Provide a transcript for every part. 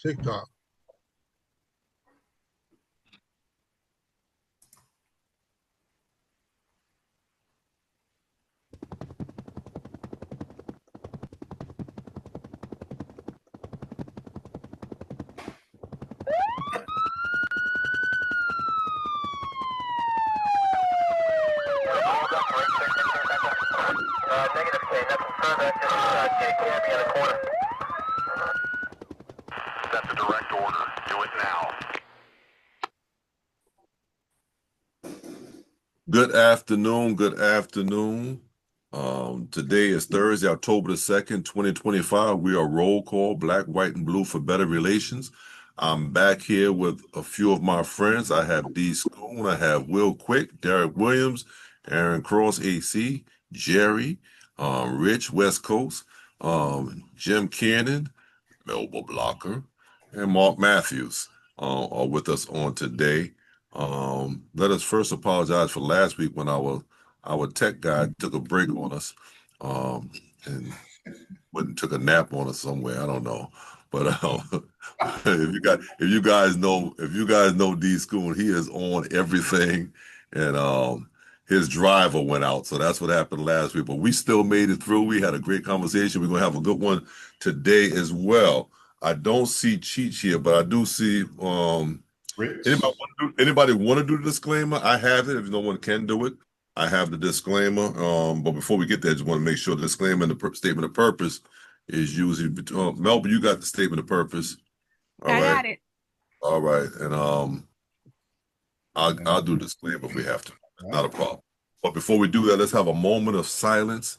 TikTok. Negative K, nothing further, just Kitty Camby in the corner. That's a direct order. Do it now. Good afternoon. Good afternoon. Today is Thursday, October the 2nd, 2025. We are Roll Call, Black, White, and Blue for Better Relations. I'm back here with a few of my friends. I have D. Schoon, I have Will Quick, Derek Williams, Aaron Cross, AC, Jerry, Rich, West Coast, Jim Kiernan, Melba Blocker, and Mark Matthews are with us on today. Let us first apologize for last week when our tech guy took a break on us and went and took a nap on us somewhere. I don't know. But if you guys know D Schoon, he is on everything, and his driver went out, so that's what happened last week. But we still made it through. We had a great conversation. We're gonna have a good one today as well. I don't see Cheech here, but I do see anybody want to do the disclaimer? I have it. If no one can do it, I have the disclaimer. But before we get there, I just want to make sure the disclaimer and the statement of purpose is usually Melba, you got the statement of purpose. I got it. All right. And I'll do the disclaimer if we have to. Not a problem. But before we do that, let's have a moment of silence.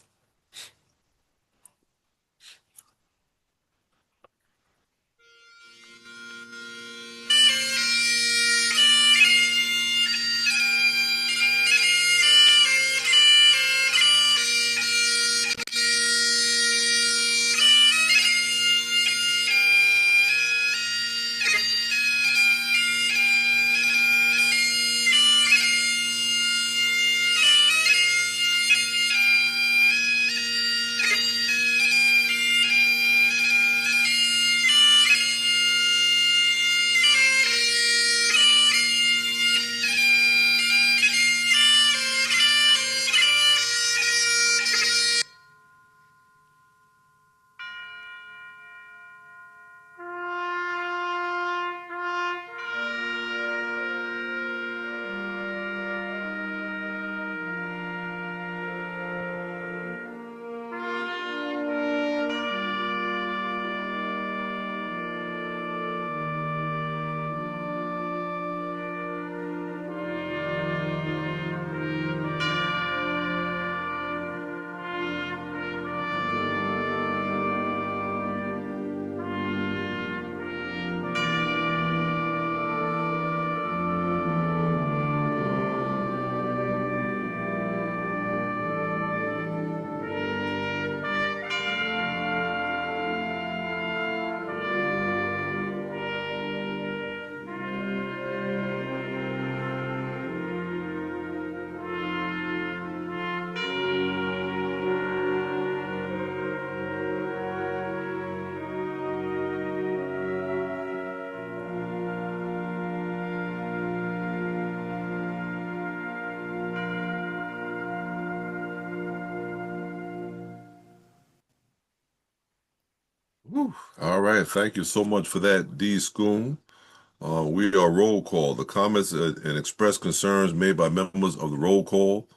Whew. All right. Thank you so much for that, D. Schoon. We are Roll Call. The comments and expressed concerns made by members of the Roll Call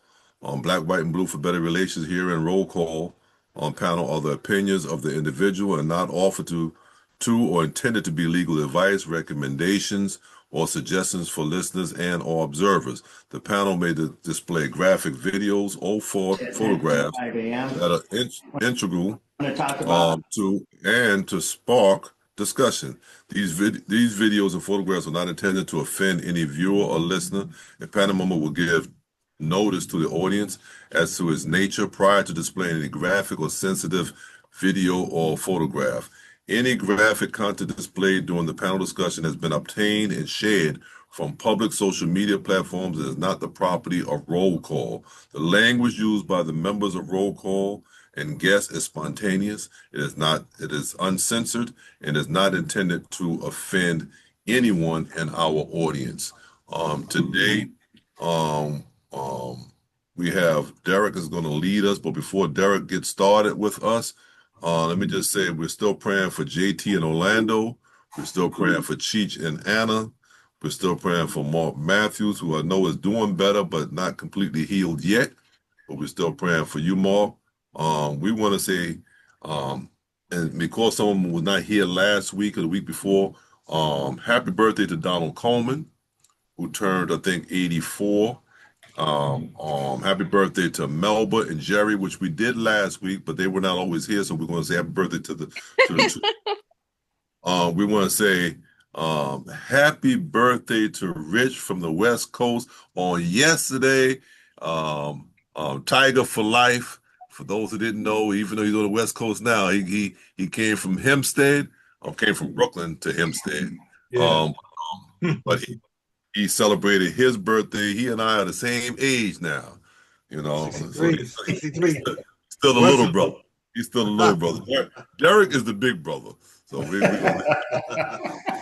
on Black, White, and Blue for Better Relations here in Roll Call on panel are the opinions of the individual and not offered to or intended to be legal advice, recommendations, or suggestions for listeners and or observers. The panel may display graphic videos or photographs that are integral to spark discussion. These videos and photographs are not intended to offend any viewer or listener. A panel member will give notice to the audience as to its nature prior to displaying any graphic or sensitive video or photograph. Any graphic content displayed during the panel discussion has been obtained and shared from public social media platforms and is not the property of Roll Call. The language used by the members of Roll Call and guests is spontaneous. It is uncensored and is not intended to offend anyone in our audience. Today, um, um, we have Derek is going to lead us, but before Derek gets started with us, let me just say we're still praying for JT in Orlando. We're still praying for Cheech and Anna. We're still praying for Mark Matthews, who I know is doing better, but not completely healed yet. But we're still praying for you, Mark. We want to say, um, and because someone was not here last week or the week before, happy birthday to Donald Coleman, who turned, I think, 84. Happy birthday to Melba and Jerry, which we did last week, but they were not always here, so we're going to say happy birthday to the we want to say happy birthday to Rich from the West Coast on yesterday. Tiger for life. For those who didn't know, even though he's on the West Coast now, he came from Hempstead, came from Brooklyn to Hempstead. Yeah. But he celebrated his birthday. He and I are the same age now, you know. 63. So 63. still a little brother. He's still a little brother. Derek is the big brother. So we gonna,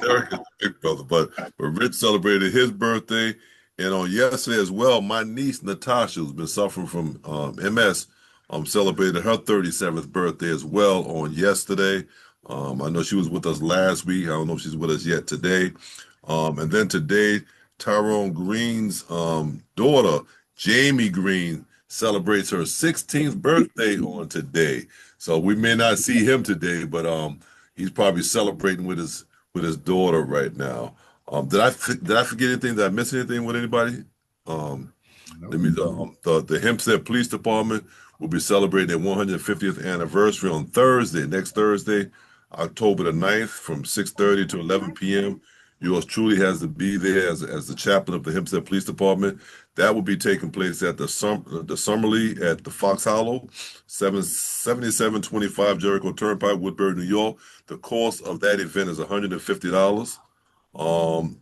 Derek is the big brother. But Rich celebrated his birthday. And on yesterday as well, my niece Natasha, who's been suffering from MS, celebrated her 37th birthday as well on yesterday. I know she was with us last week. I don't know if she's with us yet today. And then today, Tyrone Green's daughter, Jamie Green, celebrates her 16th birthday on today. So we may not see him today, but he's probably celebrating with his daughter right now. Did I forget anything? Did I miss anything with anybody? Let me the Hempstead Police Department will be celebrating their 150th anniversary on Thursday, next Thursday, October the 9th, from 6:30 to 11 p.m. Yours truly has to be there as the chaplain of the Hempstead Police Department. That will be taking place at the Summerly at the Fox Hollow, 7725 Jericho Turnpike, Woodbury, New York. The cost of that event is $150.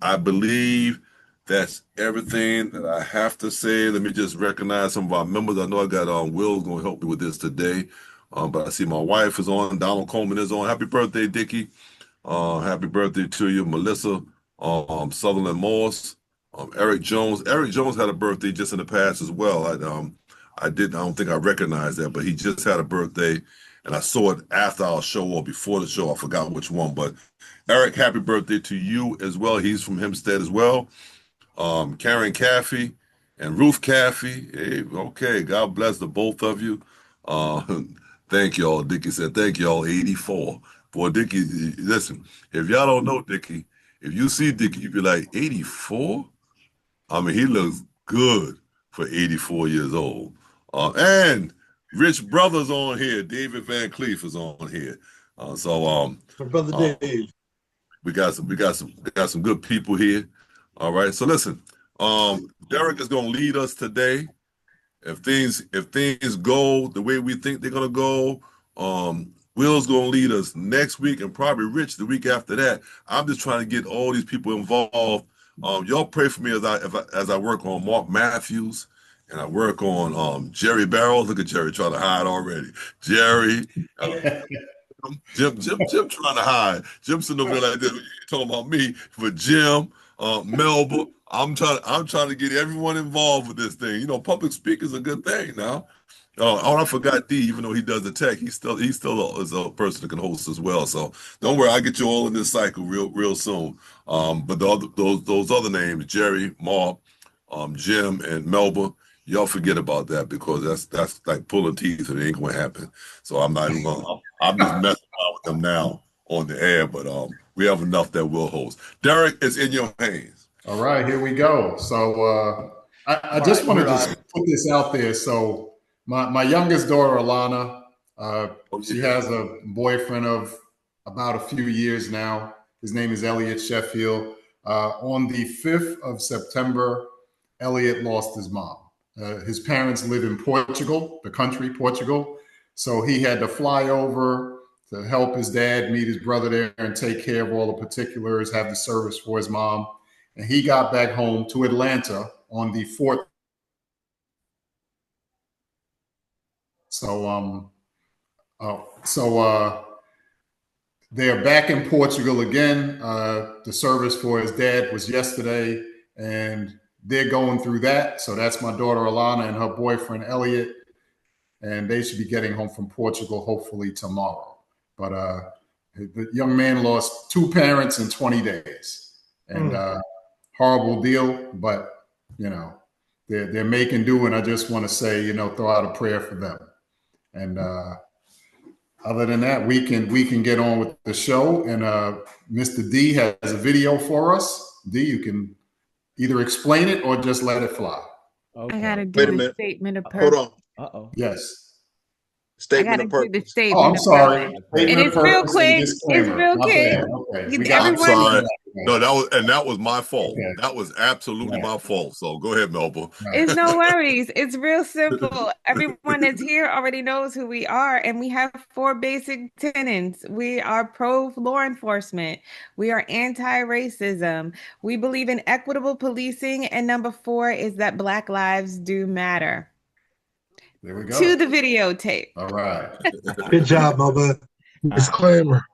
I believe that's everything that I have to say. Let me just recognize some of our members. I know I got Will's going to help me with this today. But I see my wife is on. Donald Coleman is on. Happy birthday, Dickie. Happy birthday to you, Melissa. Sutherland Morse. Eric Jones. Eric Jones had a birthday just in the past as well. I don't think I recognized that, but he just had a birthday, and I saw it after our show or before the show. I forgot which one, but Eric, happy birthday to you as well. He's from Hempstead as well. Karen Caffey and Ruth Caffey. Hey, okay, God bless the both of you. Thank y'all. Dickie said, thank y'all, 84. Boy, Dickie, listen, if y'all don't know Dickie, if you see Dickie, you be like, 84? I mean, he looks good for 84 years old. And Rich Brothers on here. David Van Cleef is on here. My brother Dave. We got some good people here. All right. So listen, Derek is going to lead us today. If things go the way we think they're going to go, Will's going to lead us next week and probably Rich the week after that. I'm just trying to get all these people involved. Y'all pray for me as I work on Mark Matthews and I work on Jerry Barrows. Look at Jerry trying to hide already. Jerry, Jim trying to hide. Jim sitting over there like this. You're talking about me, but Jim, Melba. I'm trying to get everyone involved with this thing. You know, public speaking is a good thing now. I forgot D, even though he does the tech, he still is a person that can host as well. So don't worry, I'll get you all in this cycle real soon. But those other names, Jerry, Mark, Jim, and Melba, y'all forget about that because that's like pulling teeth and it ain't gonna happen. So I'm not even gonna. I'm just messing around with them now on the air, but we have enough that will host. Derek, it's in your hands. All right, here we go. So I just wanted to put this out there. So my youngest daughter, Alana, she has a boyfriend of about a few years now. His name is Elliot Sheffield. On the 5th of September, Elliot lost his mom. His parents live in Portugal, the country, Portugal. So he had to fly over to help his dad meet his brother there and take care of all the particulars, have the service for his mom. And he got back home to Atlanta on the 4th. So They're back in Portugal again. The service for his dad was yesterday, and they're going through that. So that's my daughter Alana and her boyfriend Elliot, and they should be getting home from Portugal hopefully tomorrow. But the young man lost 2 parents in 20 days, and horrible deal. But you know, they're making do, and I just want to say, you know, throw out a prayer for them. And other than that, we can get on with the show. And Mr. D has a video for us. D, you can either explain it or just let it fly. Okay. I gotta do Wait a the minute. statement of Hold purpose. on. Uh-oh. Yes. I Statement gotta of do the purpose. statement. Oh, I'm of sorry. purpose. Statement And of it's real purpose and quick. It's disclaimer. real My quick. bad. Okay. We Everyone- I'm sorry. that. No, that was my fault. Okay. That was absolutely my fault. So go ahead, Melba. It's no worries. It's real simple. Everyone that's here already knows who we are, and we have 4 basic tenets. We are pro law enforcement. We are anti-racism. We believe in equitable policing, and number 4 is that Black lives do matter. There we go. To the videotape. All right. Good job, Melba. Disclaimer.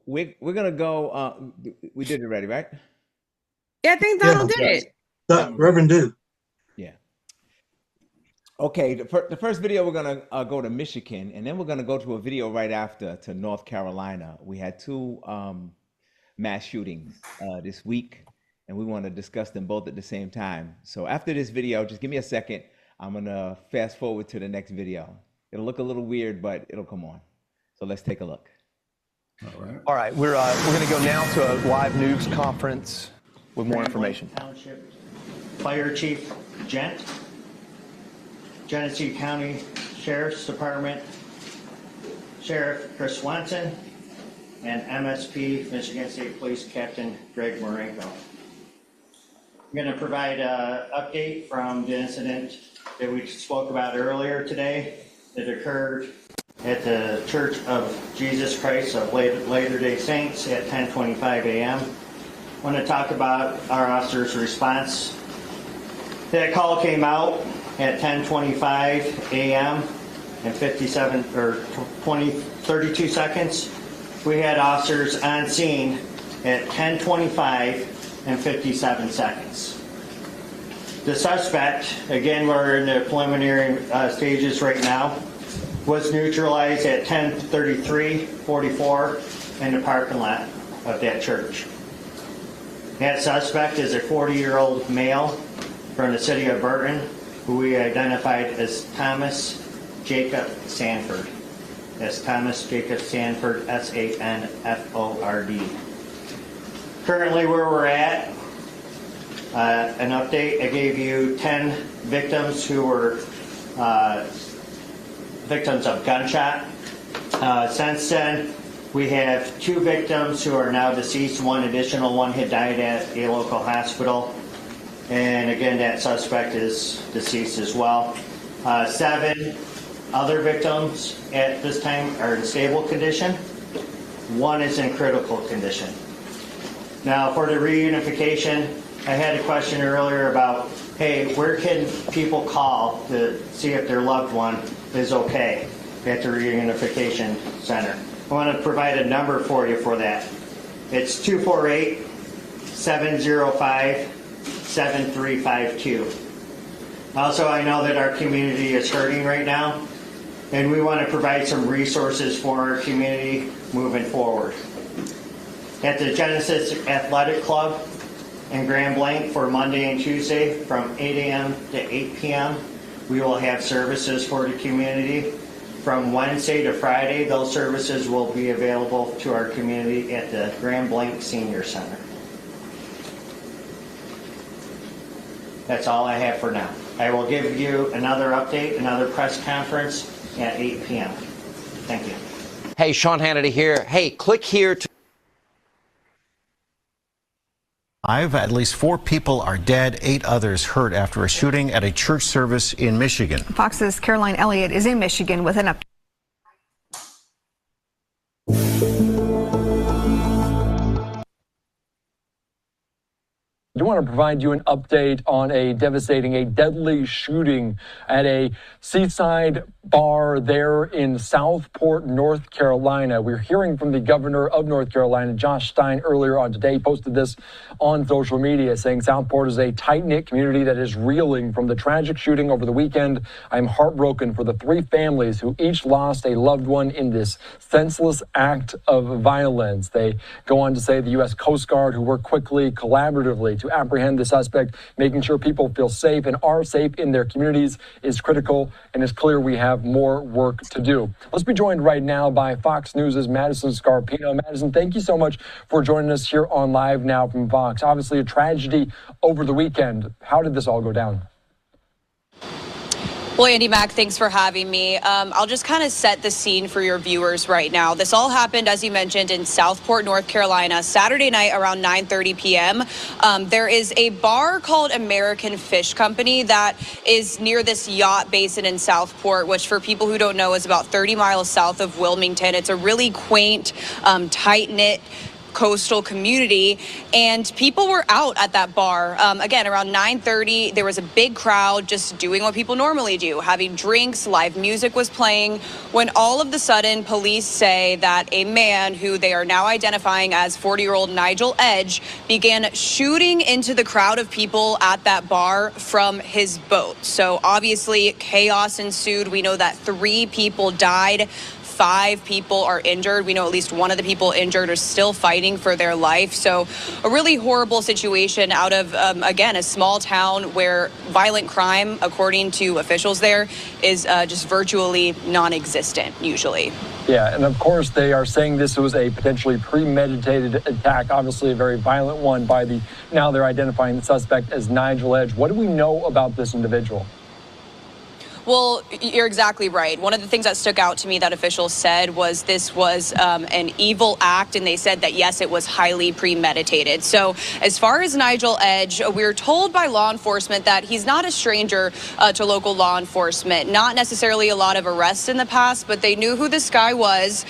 We're gonna go. We did it already, right? Yeah, I think Donald did yes. it. Reverend Duke. Yeah. Okay. The first video, we're gonna go to Michigan, and then we're gonna go to a video right after to North Carolina. We had 2 mass shootings this week, and we want to discuss them both at the same time. So after this video, just give me a second. I'm gonna fast forward to the next video. It'll look a little weird, but it'll come on. So let's take a look. All right, we're going to go now to a live news conference with more information. Township Fire Chief Gent, Genesee County Sheriff's Department Sheriff Chris Swanson, and MSP Michigan State Police Captain Greg Marenko. I'm going to provide an update from the incident that we spoke about earlier today that occurred at the Church of Jesus Christ of Latter-day Saints at 10:25 a.m. I want to talk about our officer's response. That call came out at 10:25 a.m. and 32 seconds. We had officers on scene at 10:25 and 57 seconds. The suspect, again, we're in the preliminary stages right now, was neutralized at 10:33:44 in the parking lot of that church. That suspect is a 40-year-old male from the city of Burton, who we identified as Thomas Jacob Sanford. That's Thomas Jacob Sanford, S-A-N-F-O-R-D. Currently where we're at, an update, I gave you 10 victims who were victims of gunshot. Since then, we have 2 victims who are now deceased. One additional one had died at a local hospital. And again, that suspect is deceased as well. 7 other victims at this time are in stable condition. 1 is in critical condition. Now, for the reunification, I had a question earlier about, hey, where can people call to see if their loved one is okay at the reunification center? I want to provide a number for you for that. It's 248-705-7352. Also, I know that our community is hurting right now, and we want to provide some resources for our community moving forward. At the Genesis Athletic Club in Grand Blanc for Monday and Tuesday from 8 a.m. to 8 p.m. we will have services for the community. From Wednesday to Friday, those services will be available to our community at the Grand Blanc Senior Center. That's all I have for now. I will give you another update, another press conference at 8 p.m. Thank you. Hey, Sean Hannity here. Hey, click here to... At least 4 people are dead, 8 others hurt after a shooting at a church service in Michigan. Fox's Caroline Elliott is in Michigan with an update. I do want to provide you an update on a deadly shooting at a seaside bar there in Southport, North Carolina. We're hearing from the governor of North Carolina, Josh Stein, earlier on today. He posted this on social media saying Southport is a tight-knit community that is reeling from the tragic shooting over the weekend. I'm heartbroken for the 3 families who each lost a loved one in this senseless act of violence. They go on to say the U.S. Coast Guard, who worked quickly, collaboratively to apprehend the suspect, making sure people feel safe and are safe in their communities is critical, and it's clear we have more work to do. Let's be joined right now by Fox News' Madison Scarpino. Madison, thank you so much for joining us here on Live Now from Fox. Obviously a tragedy over the weekend. How did this all go down? Well, Andy Mack, thanks for having me. I'll just kind of set the scene for your viewers right now. This all happened, as you mentioned, in Southport, North Carolina, Saturday night around 9:30 p.m. There is a bar called American Fish Company that is near this yacht basin in Southport, which for people who don't know is about 30 miles south of Wilmington. It's a really quaint, tight-knit coastal community, and people were out at that bar. Again, around 9:30, there was a big crowd just doing what people normally do, having drinks, live music was playing, when all of the sudden police say that a man who they are now identifying as 40-year-old Nigel Edge began shooting into the crowd of people at that bar from his boat. So obviously chaos ensued. We know that 3 people died. 5 people are injured. We know at least one of the people injured are still fighting for their life. So a really horrible situation out of, again, a small town where violent crime, according to officials there, is just virtually non-existent usually. Yeah, and of course they are saying this was a potentially premeditated attack, obviously a very violent one by the, now they're identifying the suspect as Nigel Edge. What do we know about this individual? Well, you're exactly right. One of the things that stuck out to me that officials said was this was an evil act, and they said that, yes, it was highly premeditated. So as far as Nigel Edge, we're told by law enforcement that he's not a stranger to local law enforcement. Not necessarily a lot of arrests in the past, but they knew who this guy was.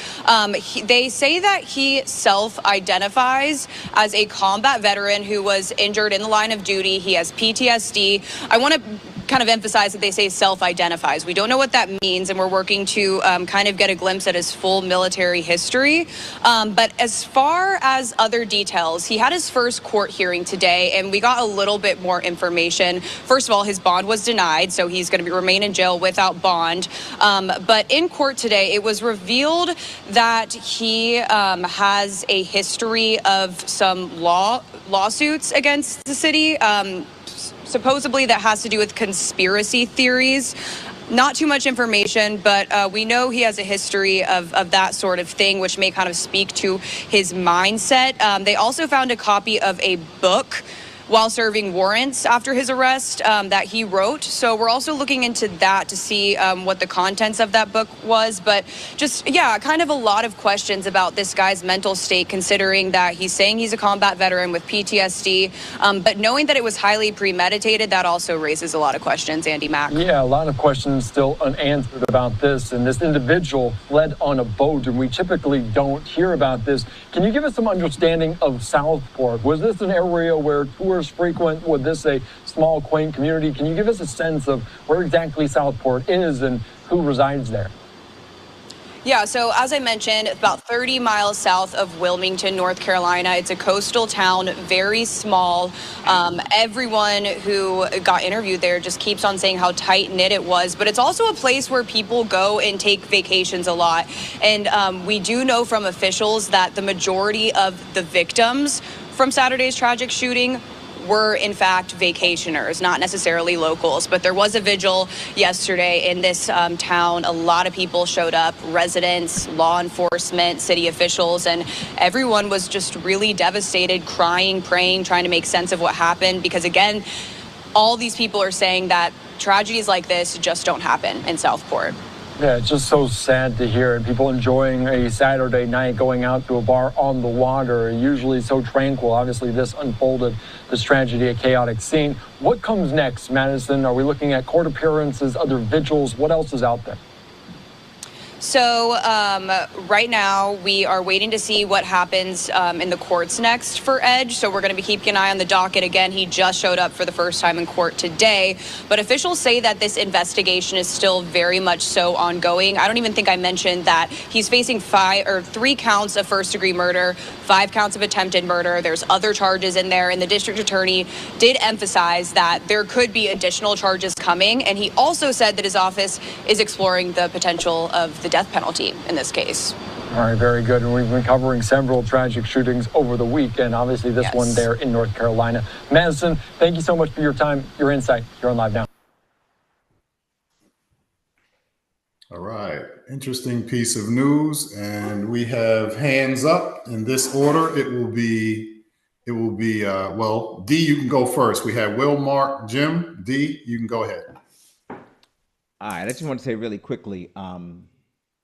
They say that he self-identifies as a combat veteran who was injured in the line of duty. He has PTSD. I want to kind of emphasize that they say self-identifies. We don't know what that means, and we're working to kind of get a glimpse at his full military history. But as far as other details, he had his first court hearing today, and we got a little bit more information. First of all, his bond was denied, so he's going to remain in jail without bond. But in court today, it was revealed that he has a history of some lawsuits against the city. Supposedly that has to do with conspiracy theories. Not too much information, but we know he has a history of that sort of thing, which may kind of speak to his mindset. They also found a copy of a book while serving warrants after his arrest that he wrote. So we're also looking into that to see what the contents of that book was. But just, yeah, kind of a lot of questions about this guy's mental state, considering that he's saying he's a combat veteran with PTSD. But knowing that it was highly premeditated, that also raises a lot of questions, Andy Mack. Yeah, a lot of questions still unanswered about this. And this individual fled on a boat, and we typically don't hear about this. Can you give us some understanding of Southport? Was this an area where tourists frequent? Was this a small, quaint community? Can you give us a sense of where exactly Southport is and who resides there? Yeah, so as I mentioned, about 30 miles south of Wilmington, North Carolina. It's a coastal town, very small. Everyone who got interviewed there just keeps on saying how tight-knit it was, but it's also a place where people go and take vacations a lot. And we do know from officials that the majority of the victims from Saturday's tragic shooting were in fact vacationers, not necessarily locals. But there was a vigil yesterday in this town. A lot of people showed up, residents, law enforcement, city officials, and everyone was just really devastated, crying, praying, trying to make sense of what happened. Because again, all these people are saying that tragedies like this just don't happen in Southport. Yeah, it's just so sad to hear. And people enjoying a Saturday night, going out to a bar on the water, usually so tranquil. Obviously, this unfolded, this tragedy, a chaotic scene. What comes next, Madison? Are we looking at court appearances, other vigils? What else is out there? So right now we are waiting to see what happens in the courts next for Edge. So we're going to be keeping an eye on the docket. Again, he just showed up for the first time in court today. But officials say that this investigation is still very much so ongoing. I don't even think I mentioned that he's facing 3 counts of first-degree murder, 5 counts of attempted murder. There's other charges in there. And the district attorney did emphasize that there could be additional charges coming. And he also said that his office is exploring the potential of the death penalty in this case. All right, very good. And we've been covering several tragic shootings over the week, and obviously this one there in North Carolina. Madison, thank you so much for your time, your insight. You're on Live Now. All right, interesting piece of news, and we have hands up in this order. It will be well, D, you can go first. We have Will, Mark, Jim. D, you can go ahead. All right, I just want to say really quickly,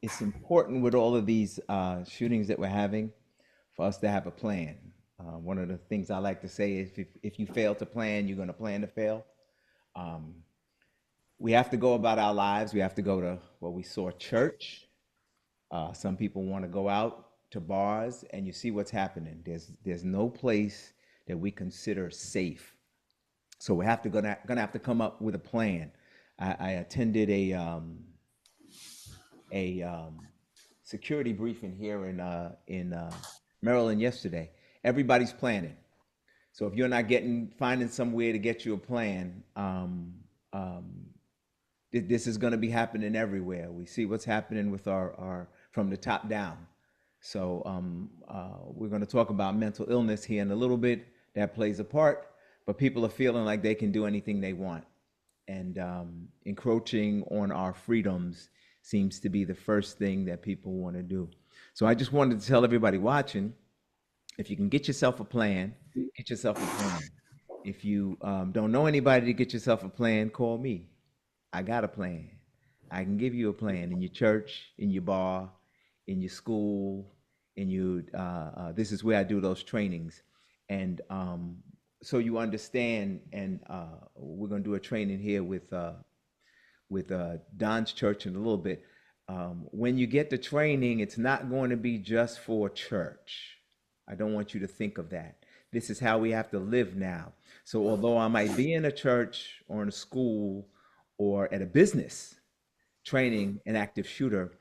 it's important with all of these shootings that we're having for us to have a plan. One of the things I like to say is if you fail to plan, you're going to plan to fail. We have to go about our lives. We have to go to what we saw church. Some people want to go out to bars, and you see what's happening. There's no place that we consider safe. So we have to gonna have to come up with a plan. I attended a security briefing here in Maryland yesterday. Everybody's planning. So if you're not finding somewhere to get you a plan, this is going to be happening everywhere. We see what's happening with our from the top down. So we're going to talk about mental illness here in a little bit. That plays a part, but people are feeling like they can do anything they want. And encroaching on our freedoms seems to be the first thing that people want to do. So I just wanted to tell everybody watching, if you can get yourself a plan, get yourself a plan. If you don't know anybody to get yourself a plan, call me. I got a plan. I can give you a plan in your church, in your bar, in your school, in your, this is where I do those trainings. And so you understand, and we're going to do a training here with Don's church in a little bit. When you get the training, it's not going to be just for church. I don't want you to think of that. This is how we have to live now. So although I might be in a church or in a school or at a business training an active shooter,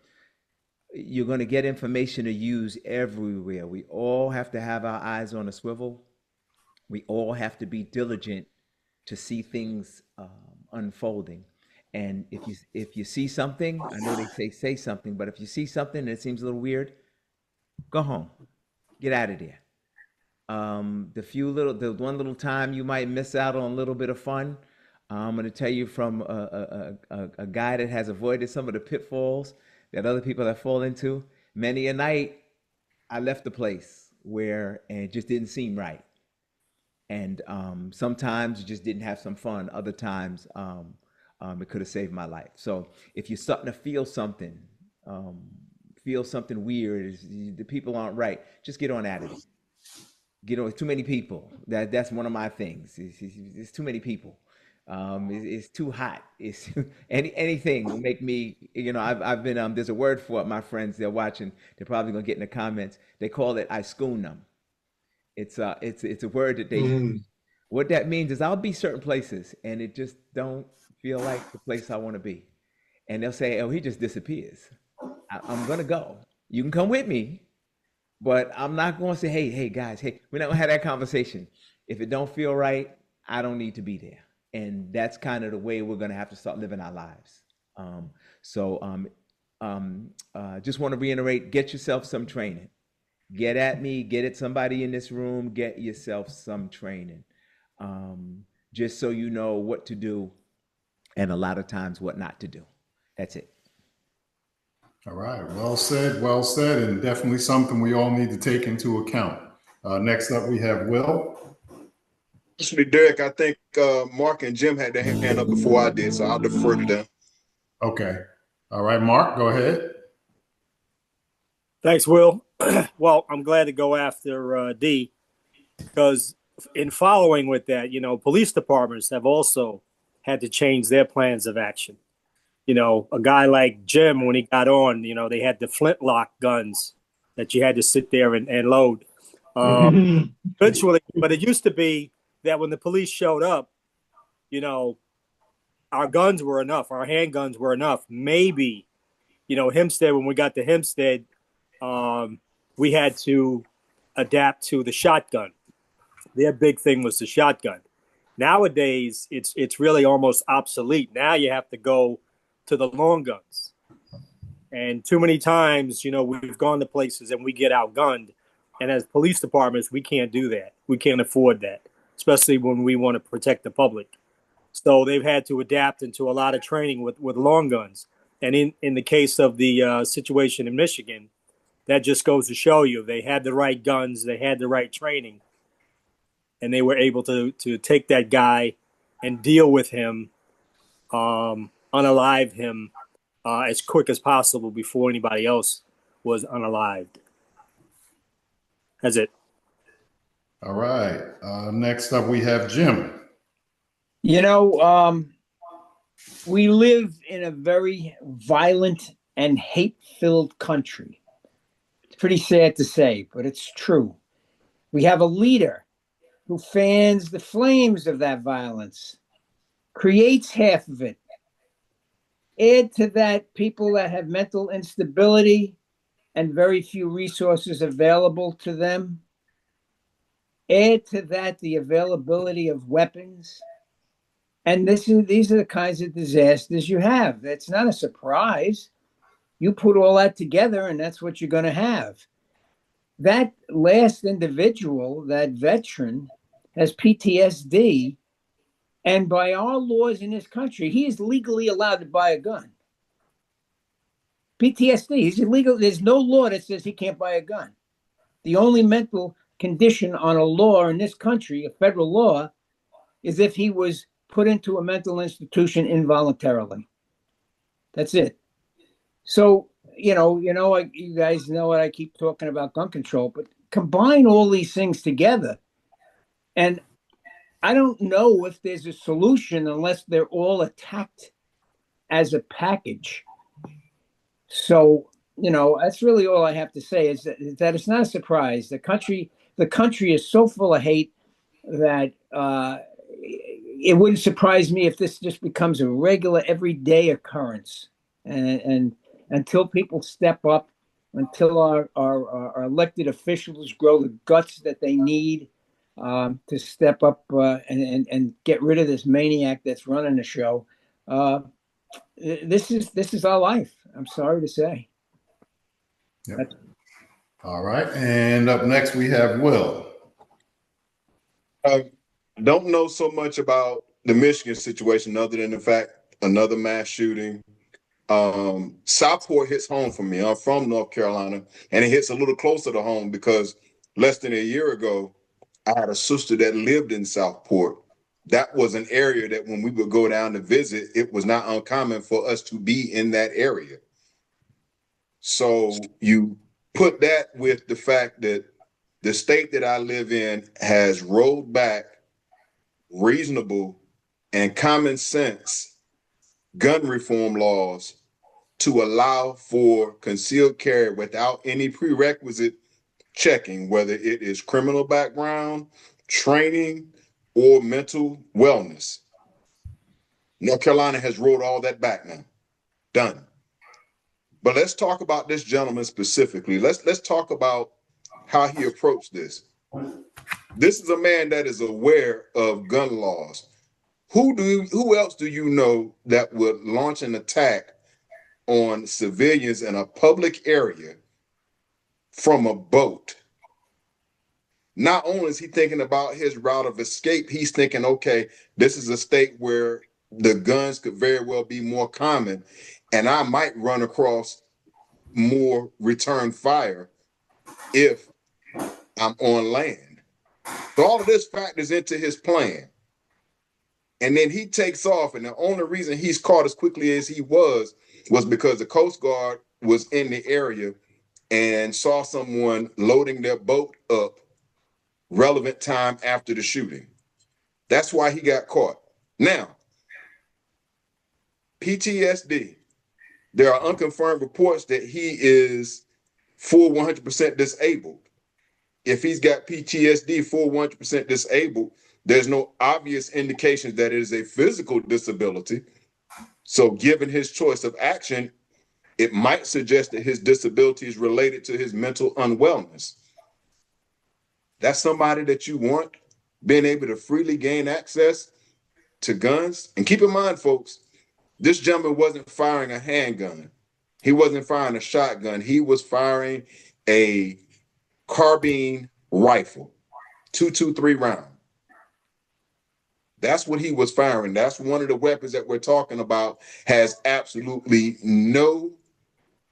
you're going to get information to use everywhere. We all have to have our eyes on a swivel. We all have to be diligent to see things unfolding. And if you see something, I know they say something, but if you see something that seems a little weird, go home, get out of there. The one little time you might miss out on a little bit of fun. I'm going to tell you from a guy that has avoided some of the pitfalls that other people have fallen into. Many a night, I left the place and it just didn't seem right. And sometimes you just didn't have some fun. Other times, it could have saved my life. So if you're starting to feel something weird, the people aren't right, just get on out of it. Get on. Too many people. That's one of my things. It's too many people. It's too hot. It's anything will make me. I've been. There's a word for it. My friends, they're watching. They're probably gonna get in the comments. They call it "I schoon them." It's a word that they use. What that means is I'll be certain places and it just don't feel like the place I want to be, and they'll say, "Oh, he just disappears." I'm gonna go. You can come with me, but I'm not going to say, "Hey, guys, hey." We're not gonna have that conversation. If it don't feel right, I don't need to be there. And that's kind of the way we're going to have to start living our lives. Just want to reiterate, get yourself some training. Get at me, get at somebody in this room, get yourself some training. Just so you know what to do and a lot of times what not to do. That's it. All right. Well said, and definitely something we all need to take into account. Next up, we have Will. Actually, Derek, I think Mark and Jim had their hand up before I did, so I'll defer to them. Okay. All right, Mark, go ahead. Thanks, Will. Well, I'm glad to go after D, because in following with that, police departments have also had to change their plans of action. you know, a guy like Jim, when he got on, you know, they had the flintlock guns that you had to sit there and load. Eventually, but it used to be that when the police showed up, you know, our guns were enough. Our handguns were enough. Maybe, you know, Hempstead, when we got to Hempstead, we had to adapt to the shotgun. Their big thing was the shotgun. Nowadays, it's really almost obsolete. Now you have to go to the long guns. And too many times, you know, we've gone to places and we get outgunned. And as police departments, we can't do that. We can't afford that, especially when we want to protect the public. So they've had to adapt into a lot of training with long guns. And in the case of the situation in Michigan, that just goes to show you they had the right guns, they had the right training, and they were able to take that guy and deal with him, unalive him as quick as possible before anybody else was unalived. That's it. All right. Next up, we have Jim. You know, we live in a very violent and hate-filled country. It's pretty sad to say, but it's true. We have a leader who fans the flames of that violence, creates half of it. Add to that people that have mental instability and very few resources available to them. Add to that the availability of weapons. And these are the kinds of disasters you have. That's not a surprise. You put all that together and that's what you're going to have. That last individual, that veteran, has PTSD. And by our laws in this country, he is legally allowed to buy a gun. PTSD, he's illegal. There's no law that says he can't buy a gun. The only mental condition on a law in this country, a federal law, is if he was put into a mental institution involuntarily. That's it. So, you guys know what I keep talking about gun control, but combine all these things together. And I don't know if there's a solution unless they're all attacked as a package. So, that's really all I have to say is that it's not a surprise. The country is so full of hate that it wouldn't surprise me if this just becomes a regular, everyday occurrence. And until people step up, until our elected officials grow the guts that they need to step up and get rid of this maniac that's running the show, this is our life. I'm sorry to say. Yep. All right. And up next, we have Will. Don't know so much about the Michigan situation other than the fact another mass shooting. Southport hits home for me. I'm from North Carolina, and it hits a little closer to home because less than a year ago, I had a sister that lived in Southport. That was an area that when we would go down to visit, it was not uncommon for us to be in that area. So you put that with the fact that the state that I live in has rolled back reasonable and common sense gun reform laws to allow for concealed carry without any prerequisite checking, whether it is criminal background, training, or mental wellness. North Carolina has rolled all that back now. Done. But let's talk about this gentleman specifically. Let's talk about how he approached this. This is a man that is aware of gun laws. Who else do you know that would launch an attack on civilians in a public area from a boat? Not only is he thinking about his route of escape, he's thinking, okay, this is a state where the guns could very well be more common, and I might run across more return fire if I'm on land. So all of this factors into his plan. And then he takes off, and the only reason he's caught as quickly as he was because the Coast Guard was in the area and saw someone loading their boat up relevant time after the shooting. That's why he got caught. Now, PTSD. There are unconfirmed reports that he is full 100% disabled. If he's got PTSD, full 100% disabled, there's no obvious indications that it is a physical disability. So given his choice of action, it might suggest that his disability is related to his mental unwellness. That's somebody that you want being able to freely gain access to guns. And keep in mind, folks, this gentleman wasn't firing a handgun. He wasn't firing a shotgun. He was firing a carbine rifle, 223 round. That's what he was firing. That's one of the weapons that we're talking about has absolutely no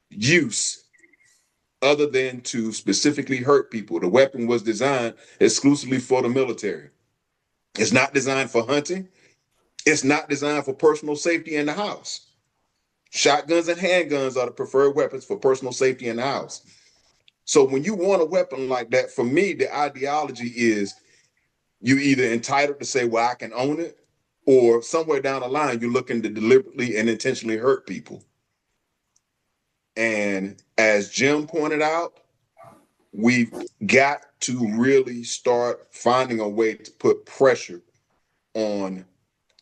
use other than to specifically hurt people. The weapon was designed exclusively for the military. It's not designed for hunting. It's not designed for personal safety in the house. Shotguns and handguns are the preferred weapons for personal safety in the house. So when you want a weapon like that, for me, the ideology is you either entitled to say, well, I can own it, or somewhere down the line, you're looking to deliberately and intentionally hurt people. And as Jim pointed out, we've got to really start finding a way to put pressure on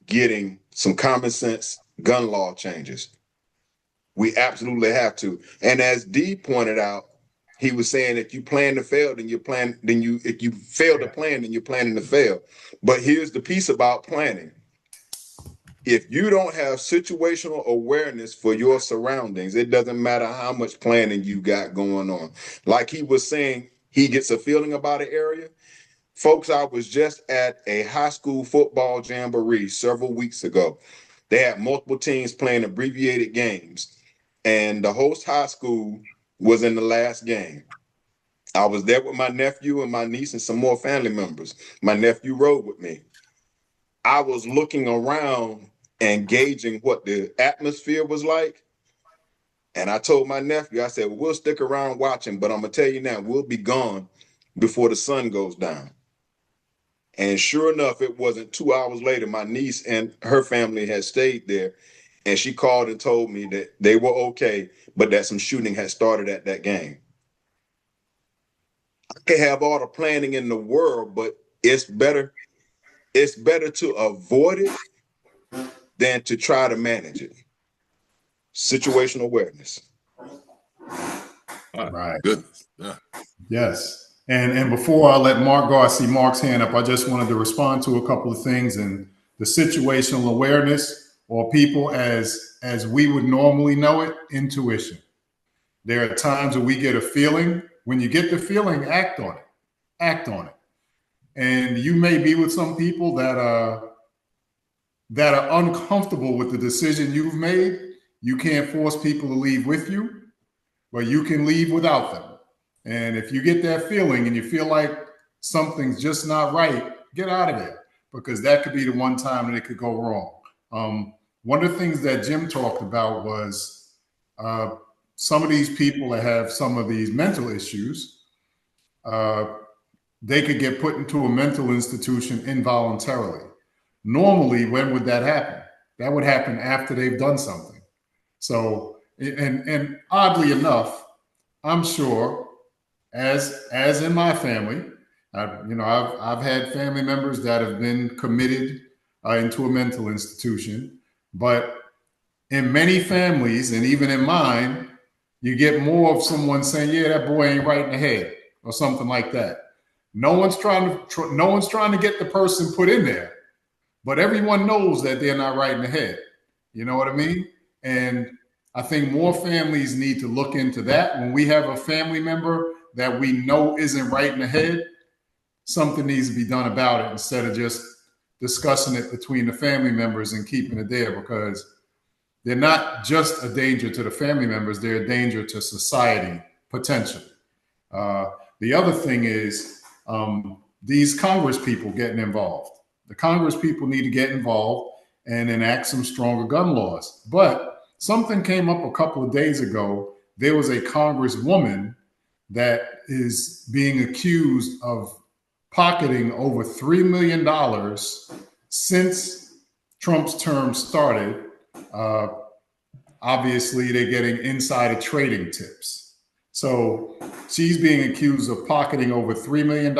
getting some common sense gun law changes. We absolutely have to. And as Dee pointed out, he was saying if you plan to fail, if you fail to plan, then you're planning to fail. But here's the piece about planning. If you don't have situational awareness for your surroundings, it doesn't matter how much planning you got going on. Like he was saying, he gets a feeling about an area. Folks, I was just at a high school football jamboree several weeks ago. They had multiple teams playing abbreviated games, and the host high school was in the last game. I was there with my nephew and my niece and some more family members. My nephew rode with me. I was looking around and gauging what the atmosphere was like. And I told my nephew, I said, well, we'll stick around watching, but I'm going to tell you now, we'll be gone before the sun goes down. And sure enough, it wasn't 2 hours later, my niece and her family had stayed there. And she called and told me that they were okay, but that some shooting had started at that game. I can have all the planning in the world, but it's better to avoid it than to try to manage it. Situational awareness. Right. Good. Yeah. Yes. And before I let Mark go, I see Mark's hand up. I just wanted to respond to a couple of things. And the situational awareness, or people as we would normally know it, intuition. There are times where we get a feeling. When you get the feeling, act on it. Act on it. And you may be with some people that are uncomfortable with the decision you've made. You can't force people to leave with you, but you can leave without them. And if you get that feeling and you feel like something's just not right, get out of there, because that could be the one time that it could go wrong. One of the things that Jim talked about was some of these people that have some of these mental issues, they could get put into a mental institution involuntarily. Normally, when would that happen? That would happen after they've done something. So, and oddly enough, I'm sure, as in my family, I've had family members that have been committed into a mental institution, but in many families, and even in mine, you get more of someone saying, "Yeah, that boy ain't right in the head," or something like that. No one's trying to get the person put in there, but everyone knows that they're not right in the head. You know what I mean? And I think more families need to look into that. When we have a family member that we know isn't right in the head, something needs to be done about it instead of just discussing it between the family members and keeping it there, because they're not just a danger to the family members, they're a danger to society, potentially. The other thing is these Congress people getting involved. The Congress people need to get involved and enact some stronger gun laws. But something came up a couple of days ago. There was a Congresswoman that is being accused of pocketing over $3 million since Trump's term started. obviously they're getting insider trading tips. So she's being accused of pocketing over $3 million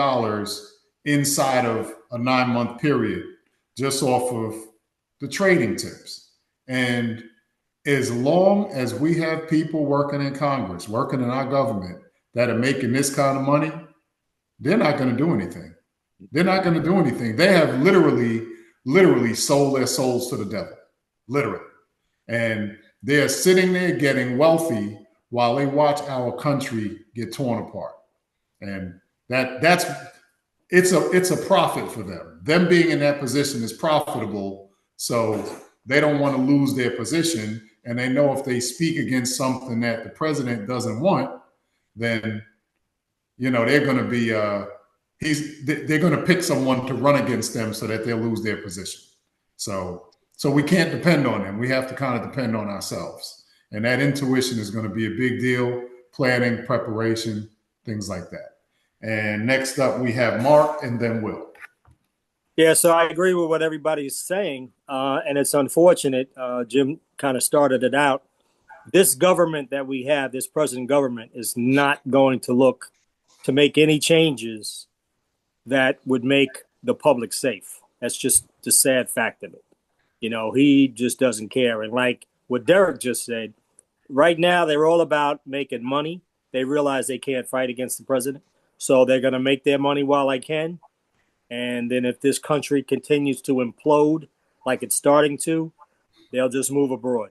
inside of a 9-month period just off of the trading tips. And as long as we have people working in Congress, working in our government that are making this kind of money, they're not going to do anything. They're not going to do anything. They have literally sold their souls to the devil, literally. And they're sitting there getting wealthy while they watch our country get torn apart. And it's a profit for them. Them being in that position is profitable. So they don't want to lose their position. And they know if they speak against something that the president doesn't want, then, they're going to be, they're going to pick someone to run against them so that they'll lose their position. So we can't depend on them. We have to kind of depend on ourselves. And that intuition is going to be a big deal, planning, preparation, things like that. And next up, we have Mark and then Will. Yeah, so I agree with what everybody's saying. And it's unfortunate. Jim kind of started it out. This government that we have, this present government, is not going to look to make any changes that would make the public safe. That's just the sad fact of it. He just doesn't care. And like what Derek just said, right now they're all about making money. They realize they can't fight against the president. So they're going to make their money while they can. And then if this country continues to implode like it's starting to, they'll just move abroad.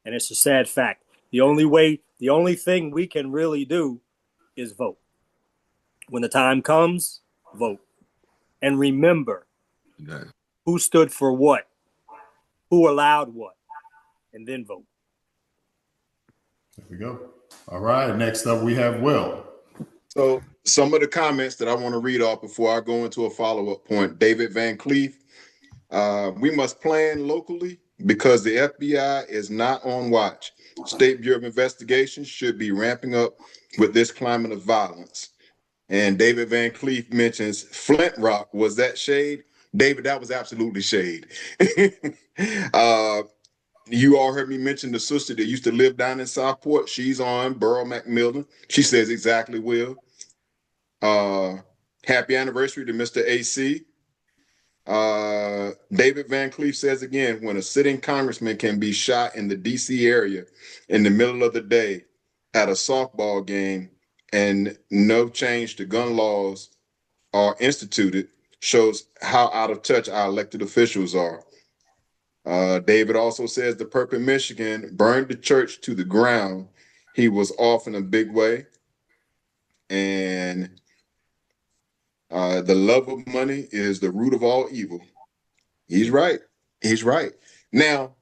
And it's a sad fact. The only thing we can really do is vote. When the time comes, vote. And remember who stood for what, who allowed what, and then vote. There we go. All right. Next up, we have Will. So some of the comments that I want to read off before I go into a follow-up point. David Van Cleef, we must plan locally because the FBI is not on watch. State Bureau of Investigation should be ramping up with this climate of violence. And David Van Cleef mentions Flint Rock. Was that shade? David, that was absolutely shade. You all heard me mention the sister that used to live down in Southport. She's on Burrow McMillan. She says exactly, Will. Happy anniversary to Mr. AC. David Van Cleef says again, when a sitting congressman can be shot in the DC area in the middle of the day at a softball game and no change to gun laws are instituted, shows how out of touch our elected officials are. David also says the Perp in Michigan burned the church to the ground. He was off in a big way. And the love of money is the root of all evil. He's right. He's right. Now,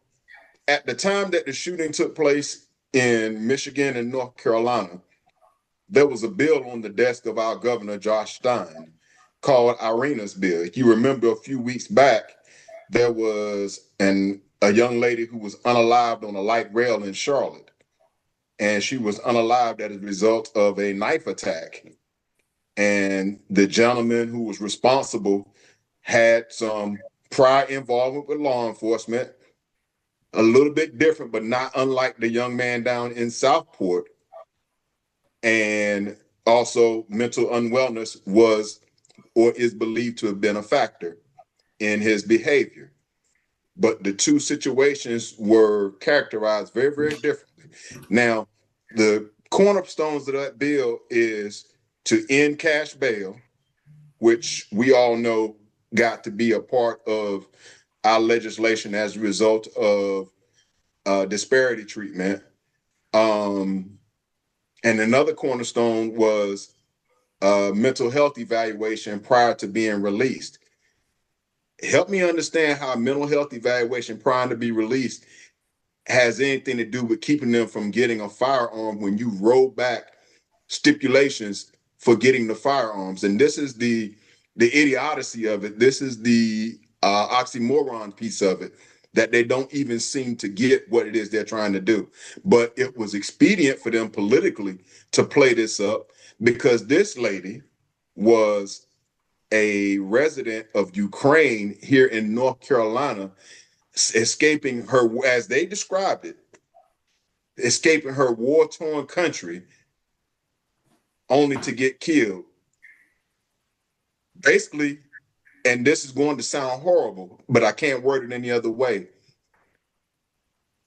at the time that the shooting took place in Michigan and North Carolina, there was a bill on the desk of our governor, Josh Stein, called Irina's bill. If you remember a few weeks back, there was a young lady who was unalived on a light rail in Charlotte, and she was unalived as a result of a knife attack. And the gentleman who was responsible had some prior involvement with law enforcement, a little bit different, but not unlike the young man down in Southport. And also mental unwellness was or is believed to have been a factor in his behavior. But the two situations were characterized very, very differently. Now, the cornerstones of that bill is to end cash bail, which we all know got to be a part of our legislation as a result of disparity treatment. And another cornerstone was mental health evaluation prior to being released. Help me understand how a mental health evaluation prior to be released has anything to do with keeping them from getting a firearm when you roll back stipulations for getting the firearms. And this is the idiocy of it. This is the oxymoron piece of it, that they don't even seem to get what it is they're trying to do. But it was expedient for them politically to play this up because this lady was a resident of Ukraine here in North Carolina, escaping her, as they described it, escaping her war-torn country only to get killed. Basically, and this is going to sound horrible, but I can't word it any other way.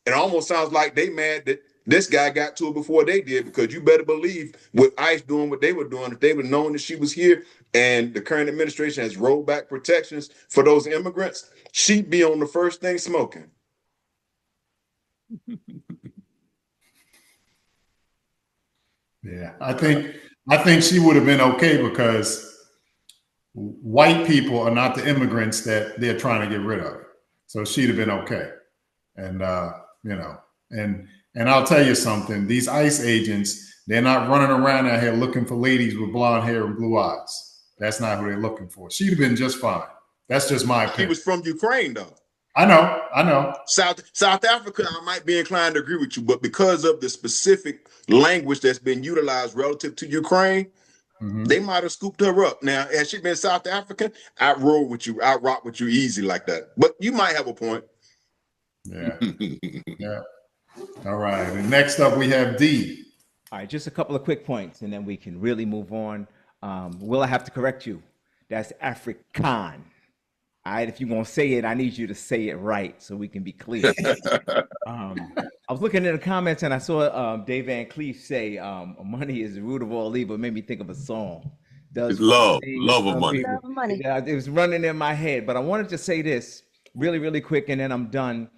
It almost sounds like they mad that this guy got to her before they did, because you better believe with ICE doing what they were doing, if they would known that she was here and the current administration has rolled back protections for those immigrants, she'd be on the first thing smoking. Yeah, I think she would have been okay, because white people are not the immigrants that they're trying to get rid of. So she'd have been okay. And and I'll tell you something, these ICE agents, they're not running around out here looking for ladies with blonde hair and blue eyes. That's not who they're looking for. She'd have been just fine. That's just my opinion. She was from Ukraine, though. I know. South Africa, I might be inclined to agree with you, but because of the specific language that's been utilized relative to Ukraine, they might have scooped her up. Now, had she been South African, I'd roll with you. I'd rock with you easy like that. But you might have a point. Yeah. Yeah. All right. And next up, we have D. All right, just a couple of quick points, and then we can really move on. Will I have to correct you? That's Afrikaan. All right, if you're going to say it, I need you to say it right so we can be clear. I was looking in the comments and I saw Dave Van Cleef say, money is the root of all evil. It made me think of a song. It's love of money. Love of money. Yeah, it was running in my head, but I wanted to say this really, really quick, and then I'm done.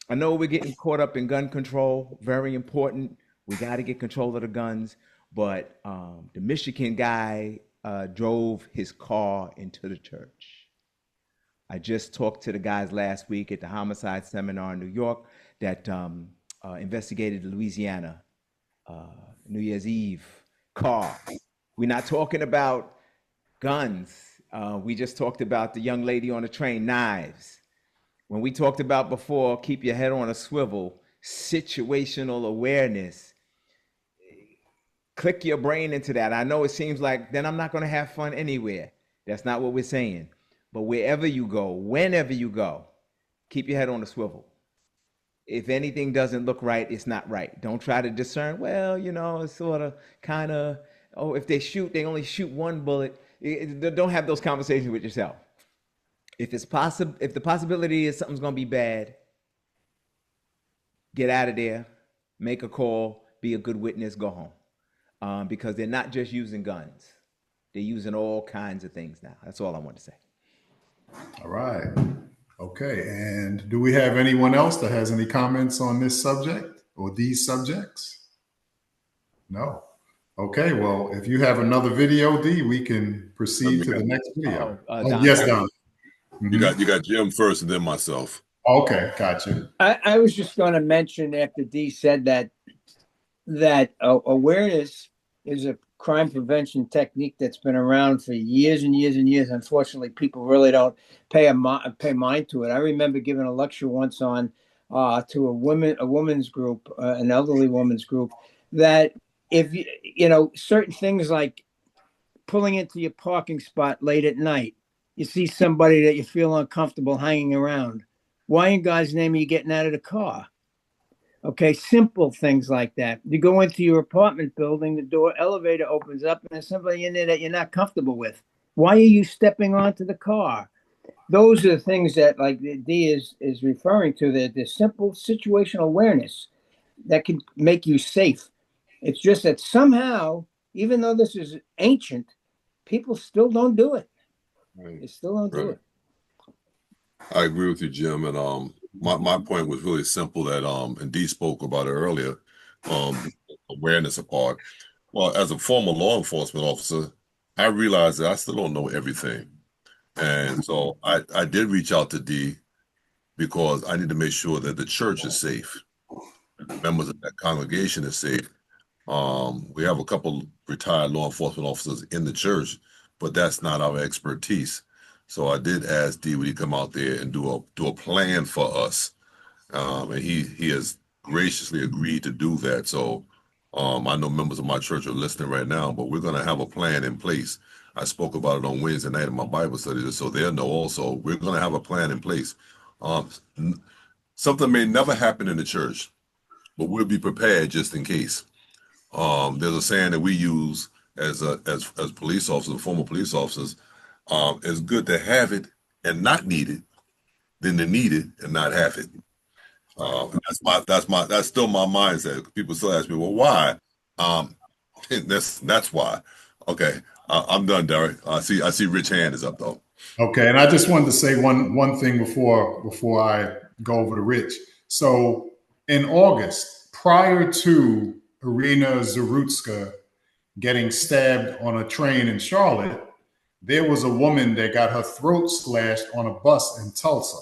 I know we're getting caught up in gun control, very important. We got to get control of the guns, but the Michigan guy drove his car into the church. I just talked to the guys last week at the homicide seminar in New York that investigated the Louisiana New Year's Eve car. We're not talking about guns. We just talked about the young lady on the train, knives. When we talked about before, keep your head on a swivel, situational awareness, click your brain into that. I know it seems like then I'm not going to have fun anywhere. That's not what we're saying. But wherever you go, whenever you go, keep your head on a swivel. If anything doesn't look right, it's not right. Don't try to discern, well, it's sort of kind of, if they shoot, they only shoot one bullet. Don't have those conversations with yourself. If it's possible, if the possibility is something's going to be bad, get out of there, make a call, be a good witness, go home. Because they're not just using guns. They're using all kinds of things now. That's all I want to say. All right. Okay. And do we have anyone else that has any comments on this subject or these subjects? No. Okay. Well, if you have another video, D, we can proceed to the next video. Yes, Don. You got Jim first and then myself. Okay. Gotcha. I was just going to mention after D said that awareness is a crime prevention technique that's been around for years and years and years. Unfortunately, people really don't pay mind to it. I remember giving a lecture once on to a women's group, an elderly woman's group, that if certain things like pulling into your parking spot late at night, you see somebody that you feel uncomfortable hanging around. Why in God's name are you getting out of the car? Okay, simple things like that. You go into your apartment building, the elevator opens up, and there's somebody in there that you're not comfortable with. Why are you stepping onto the car? Those are the things that, like D is referring to, the simple situational awareness that can make you safe. It's just that somehow, even though this is ancient, people still don't do it. Right. They still don't do it. I agree with you, Jim. And my point was really simple that and Dee spoke about it earlier, awareness apart. Well, as a former law enforcement officer, I realized that I still don't know everything. And so I did reach out to Dee because I need to make sure that the church is safe, and the members of that congregation is safe. We have a couple retired law enforcement officers in the church, but that's not our expertise. So I did ask Dee would he come out there and do a plan for us, and he has graciously agreed to do that. So I know members of my church are listening right now, but we're going to have a plan in place. I spoke about it on Wednesday night in my Bible study, so they'll know also. We're going to have a plan in place. Something may never happen in the church, but we'll be prepared just in case. There's a saying that we use as police officers, former police officers. It's good to have it and not need it than to need it and not have it. That's still my mindset. People still ask me, well, why? That's why. Okay, I'm done, Derek. I see Rich hand is up though. Okay, and I just wanted to say one thing before I go over to Rich. So in August, prior to Irina Zarutska getting stabbed on a train in Charlotte, there was a woman that got her throat slashed on a bus in Tulsa,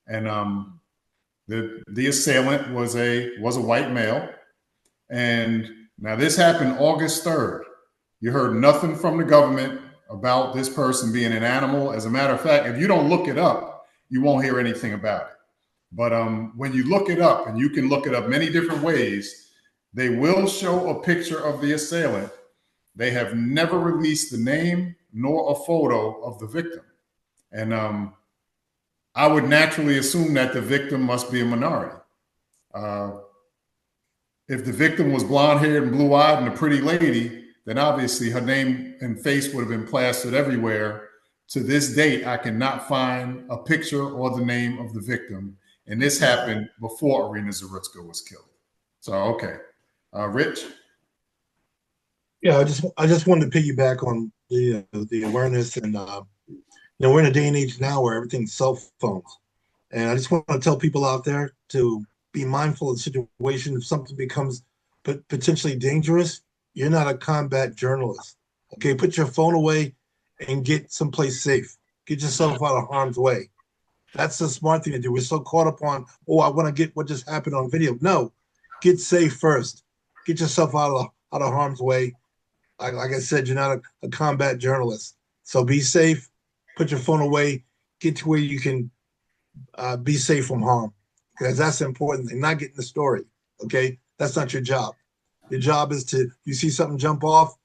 and the assailant was a white male. And now this happened August 3rd. You heard nothing from the government about this person being an animal. As a matter of fact, if you don't look it up, you won't hear anything about it. But when you look it up, and you can look it up many different ways, they will show a picture of the assailant. They have never released the name nor a photo of the victim. And I would naturally assume that the victim must be a minority. If the victim was blonde-haired and blue-eyed and a pretty lady, then obviously her name and face would have been plastered everywhere. To this date, I cannot find a picture or the name of the victim. And this happened before Irina Zarutska was killed. So, okay. Rich? Yeah, I just wanted to piggyback on the awareness, and we're in a day and age now where everything's cell phones, and I just want to tell people out there to be mindful of the situation. If something becomes potentially dangerous, you're not a combat journalist. Okay, put your phone away and get someplace safe. Get yourself out of harm's way. That's the smart thing to do. We're so caught up on, I want to get what just happened on video. No, get safe first. Get yourself out of harm's way. Like I said, you're not a combat journalist. So be safe, put your phone away, get to where you can be safe from harm. Because that's the important thing, not getting the story, okay? That's not your job. Your job is you see something jump off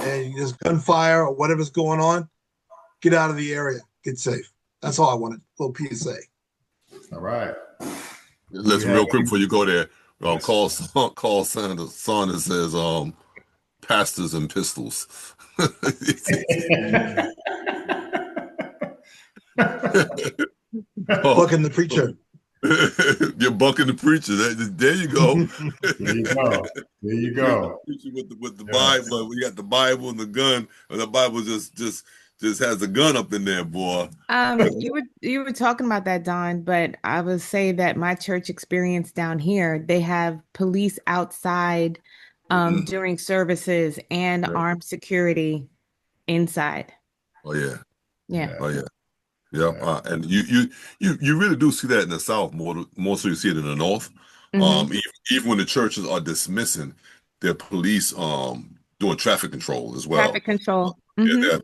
and there's gunfire or whatever's going on, get out of the area, get safe. That's all I wanted, a little PSA. All right. Listen, real quick before you go there, call Senator Saunders says, pastors and pistols. Bucking the preacher. You're bucking the preacher. There you go. There you go. With the Bible, we got the Bible and the gun, and the Bible just has the gun up in there, boy. You were talking about that, Don, but I would say that my church experience down here, they have police outside during services and armed security inside. Oh yeah. Yeah. Oh yeah. Yeah. And you really do see that in the South more so you see it in the North. Even when the churches are dismissing their police doing traffic control as well. Traffic control. Yeah,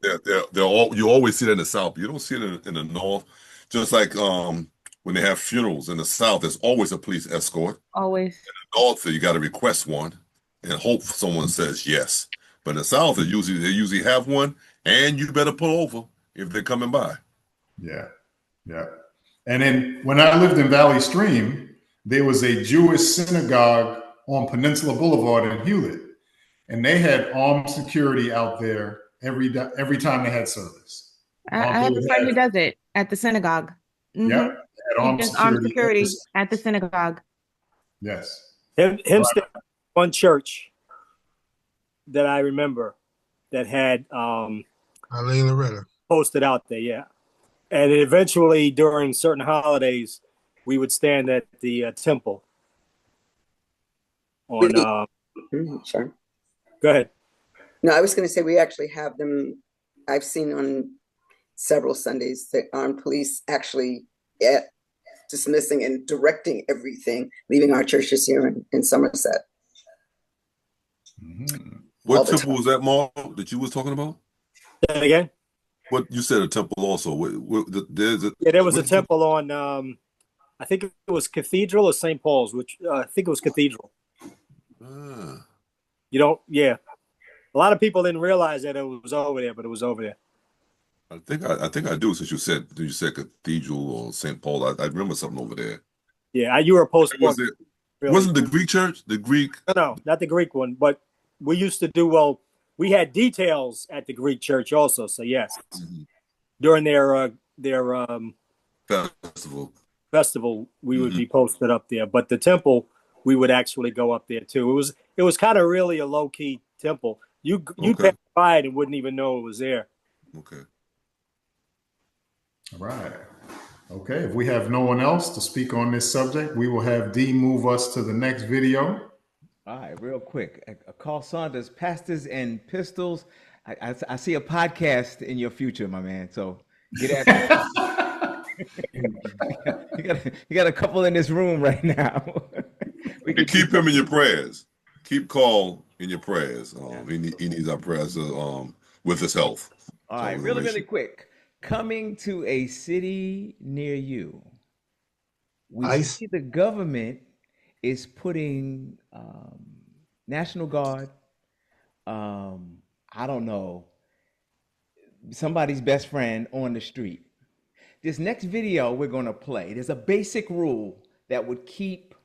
you always see that in the South. You don't see it in the North. Just like when they have funerals in the South, there's always a police escort. Always. In the North, you got to request one and hope someone says yes. But in the South, they usually have one, and you better pull over if they're coming by. Yeah. And then when I lived in Valley Stream, there was a Jewish synagogue on Peninsula Boulevard in Hewlett, and they had armed security out there every time they had service. I have a friend who does it at the synagogue. Yeah, armed security at the synagogue. Yes. Hempstead, one church that I remember that had Eileen Loretta posted out there, yeah. And eventually, during certain holidays, we would stand at the temple. Sorry. Go ahead. No, I was going to say we actually have them. I've seen on several Sundays that armed police actually dismissing and directing everything, leaving our churches here in Somerset. What temple was that, Mark, that you was talking about? Say that again? What you said, a temple also. There was a temple on, I think it was Cathedral or St. Paul's, which I think it was Cathedral. A lot of people didn't realize that it was over there, but it was over there. I think I do. Since you said Cathedral or St. Paul, I remember something over there. Yeah, you were post. Really. Wasn't the Greek church? The Greek? No, not the Greek one. But we used to do, well, we had details at the Greek church also. So yes, during their festival, we would be posted up there. But the temple, we would actually go up there too. It was kind of really a low key temple. You passed by it and wouldn't even know it was there. Okay. All right. Okay. If we have no one else to speak on this subject, we will have Dee move us to the next video. All right, real quick. Carl Saunders, Pastors and Pistols. I see a podcast in your future, my man. So get at it. you got a couple in this room right now. We can keep him in your prayers. Keep Carl in your prayers. He needs our prayers with his health. All right, really quick. Coming to a city near you, we see the government is putting National Guard, I don't know, somebody's best friend on the street. This next video we're going to play, there's a basic rule that would keep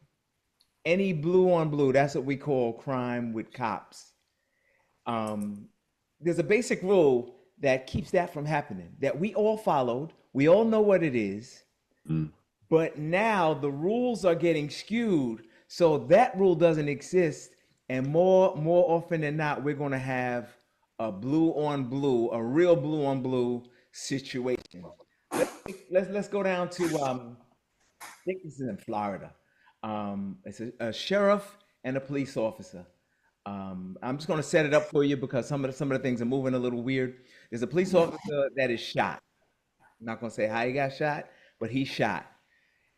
any blue on blue, that's what we call crime with cops. There's a basic rule that keeps that from happening, that we all followed. We all know what it is. But now the rules are getting skewed, so that rule doesn't exist. And more often than not, we're going to have a blue on blue, a real blue on blue situation. Let's go down to I think this is in Florida. It's a sheriff and a police officer. I'm just going to set it up for you because some of the things are moving a little weird. There's a police officer that is shot. I'm not going to say how he got shot, but he's shot.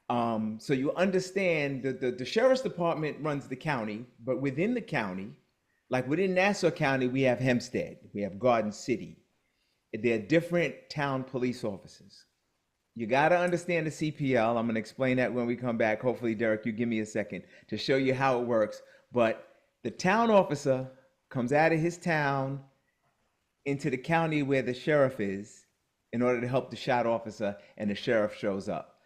So you understand the sheriff's department runs the county, but within the county, like within Nassau County, we have Hempstead, we have Garden City. They're different town police officers. You got to understand the CPL. I'm going to explain that when we come back. Hopefully, Derek, you give me a second to show you how it works. But the town officer comes out of his town into the county where the sheriff is in order to help the shot officer, and the sheriff shows up.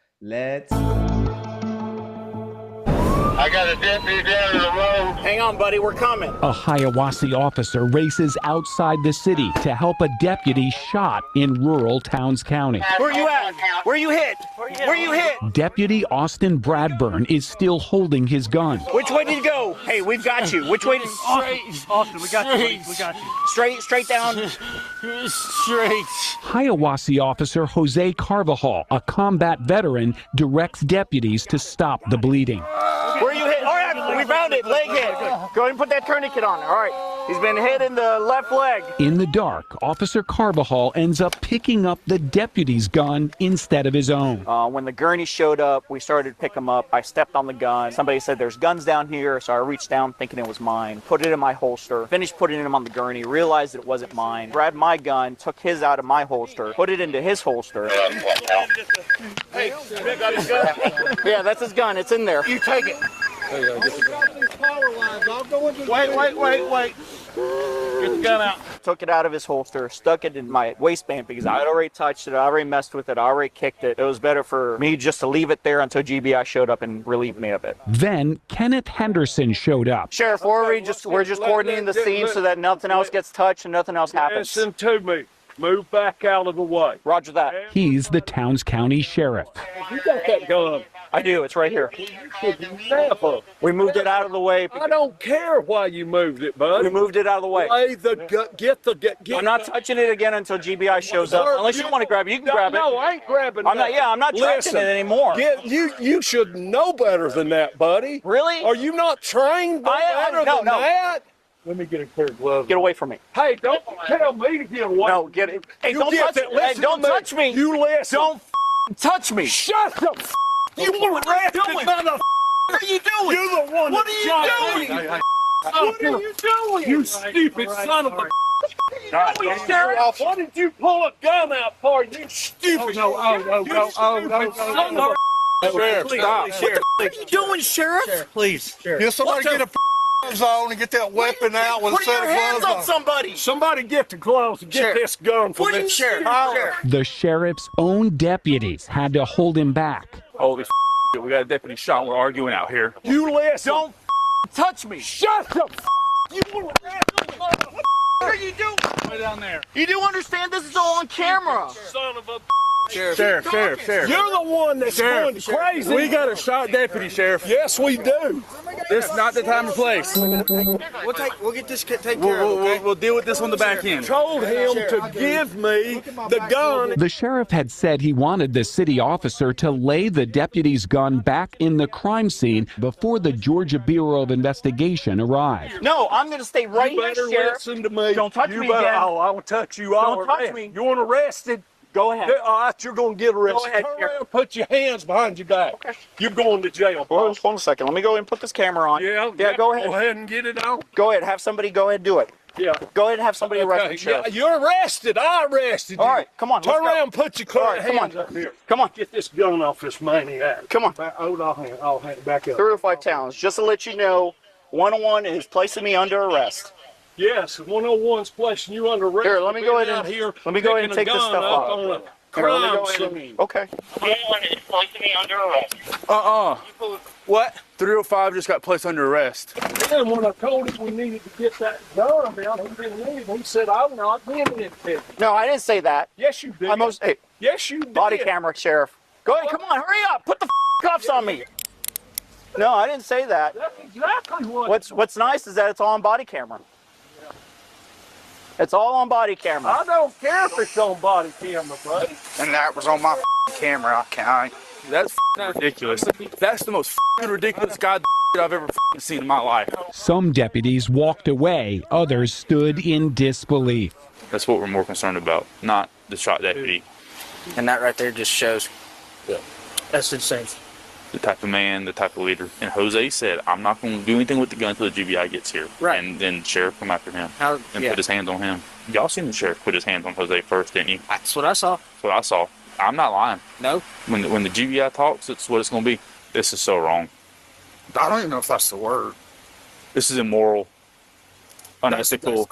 I got a deputy down the road. Hang on, buddy, we're coming. A Hiawassee officer races outside the city to help a deputy shot in rural Towns County. Where you at? Where you hit? Where you hit? Deputy Austin Bradburn is still holding his gun. Which way did you go? Hey, we've got you. Which way did Austin, we got you. We got you. Straight down. Straight. Hiawassee officer Jose Carvajal, a combat veteran, directs deputies to stop the bleeding. Where you hit? All right, we found it. Leg hit. Go ahead and put that tourniquet on. All right. He's been hit in the left leg. In the dark, Officer Carvajal ends up picking up the deputy's gun instead of his own. When the gurney showed up, we started to pick him up. I stepped on the gun. Somebody said there's guns down here, so I reached down thinking it was mine. Put it in my holster. Finished putting him on the gurney. Realized it wasn't mine. Grabbed my gun. Took his out of my holster. Put it into his holster. Hey, you got his gun? Yeah, that's his gun. It's in there. You take it. Wait. Get the gun out. Took it out of his holster, stuck it in my waistband because I had already touched it, I already messed with it, I already kicked it. It was better for me just to leave it there until GBI showed up and relieved me of it. Then Kenneth Henderson showed up. Sheriff, we're just coordinating the scene so that nothing else gets touched and nothing else happens. Listen to me. Move back out of the way. Roger that. He's the Towns County Sheriff. You got that gun. I do. It's right here. We moved it out of the way. I don't care why you moved it, bud. We moved it out of the way. Get. I'm not touching it again until GBI shows up. Unless you want to grab it, you can grab it. No, I ain't grabbing it. I'm not touching it anymore. You should know better than that, buddy. Really? Are you not trained better than that? Let me get a pair of gloves. Get away from me. Hey, don't tell me to get away. No, get it. Hey, don't touch me. Hey, don't touch me. You listen. Don't touch me. Shut the You What are you doing? You're the one. What are you doing? What are you doing? You stupid son of a. Sheriff. What did you pull a gun out for? You stupid. No. Sheriff, stop. What are you doing, Sheriff? Please. Get somebody get a on and get that weapon out with a Put set your of hands gloves on on. somebody. Somebody get the gloves and get this gun from What are you this Sheriff? The sheriff's own deputies had to hold him back. Holy We got a deputy shot. We're arguing out here. You listen. Don't touch me. Shut the you. What are you doing? Right down there. You do understand this is all on camera. Son of a Sheriff. You're the one that's going crazy. We got a shot deputy, Sheriff. Yes, we do. This is not the time and place. We'll get this taken care of, okay? We'll deal with this on the back end. Told him to give me the gun. The sheriff had said he wanted the city officer to lay the deputy's gun back in the crime scene before the Georgia Bureau of Investigation arrived. No, I'm going to stay right here, Sheriff. Listen to me. Don't touch me again. I will touch you. Don't touch me. You want arrested? Go ahead. All right, you're going to get arrested. Go ahead, Turn around, put your hands behind your back. Okay. You're going to jail. Hold on a second. Let me go ahead and put this camera on. Yeah, go ahead. Go ahead and get it on. Go ahead. Have somebody go ahead and do it. Yeah. Go ahead and have somebody arrest the sheriff. Yeah, you're arrested. I arrested you. All right, come on. Turn around and put your hands up here. Come on. Get this gun off this maniac. Come on. I'll hand it back up. 305 Towns. Just to let you know, 101 is placing me under arrest. Yes, 101's placing you under arrest. Here, let me go ahead and take this stuff off. Crime scene. Okay. 101 is placing me under arrest. What? 305 just got placed under arrest. And when I told him we needed to get that gun down, he didn't leave. He said, I'm not being it. No, I didn't say that. Yes, you did. Yes, you did. Body camera, Sheriff. Go ahead, come on, hurry up. Put the cuffs on me. No, I didn't say that. That's exactly what. What's nice is that it's all on body camera. It's all on body camera. I don't care if it's on body camera, buddy. And that was on my camera. That's ridiculous. That's the most ridiculous goddamn I've ever seen in my life. Some deputies walked away, others stood in disbelief. That's what we're more concerned about, not the shot deputy. And that right there just shows. Yeah. That's insane. The type of man, the type of leader. And Jose said, I'm not going to do anything with the gun until the GBI gets here. Right. And then the sheriff come after him and yeah. put his hands on him. Y'all seen the sheriff put his hands on Jose first, didn't you? That's what I saw. That's what I saw. I'm not lying. No. When the GBI talks, it's what it's going to be. This is so wrong. I don't even know if that's the word. This is immoral, unethical.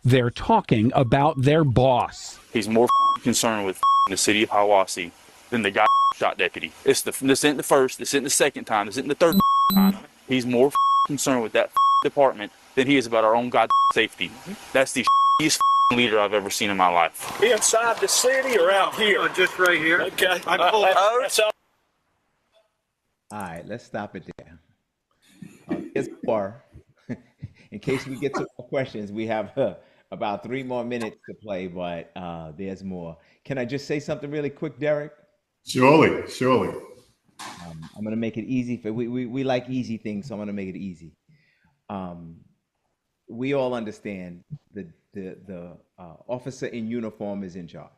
They're talking about their boss. He's more concerned with the city of Hiawassee than the guy shot deputy. This isn't the first, this isn't the second time, this isn't the third time. He's more concerned with that department than he is about our own safety. That's the leader I've ever seen in my life. Inside the city or out here? Just right here. Okay. All right, let's stop it there. Here's more. In case we get to more questions, we have about 3 more minutes to play, but there's more. Can I just say something really quick, Derek? Surely. I'm going to make it easy. We like easy things, so I'm going to make it easy. We all understand the officer in uniform is in charge.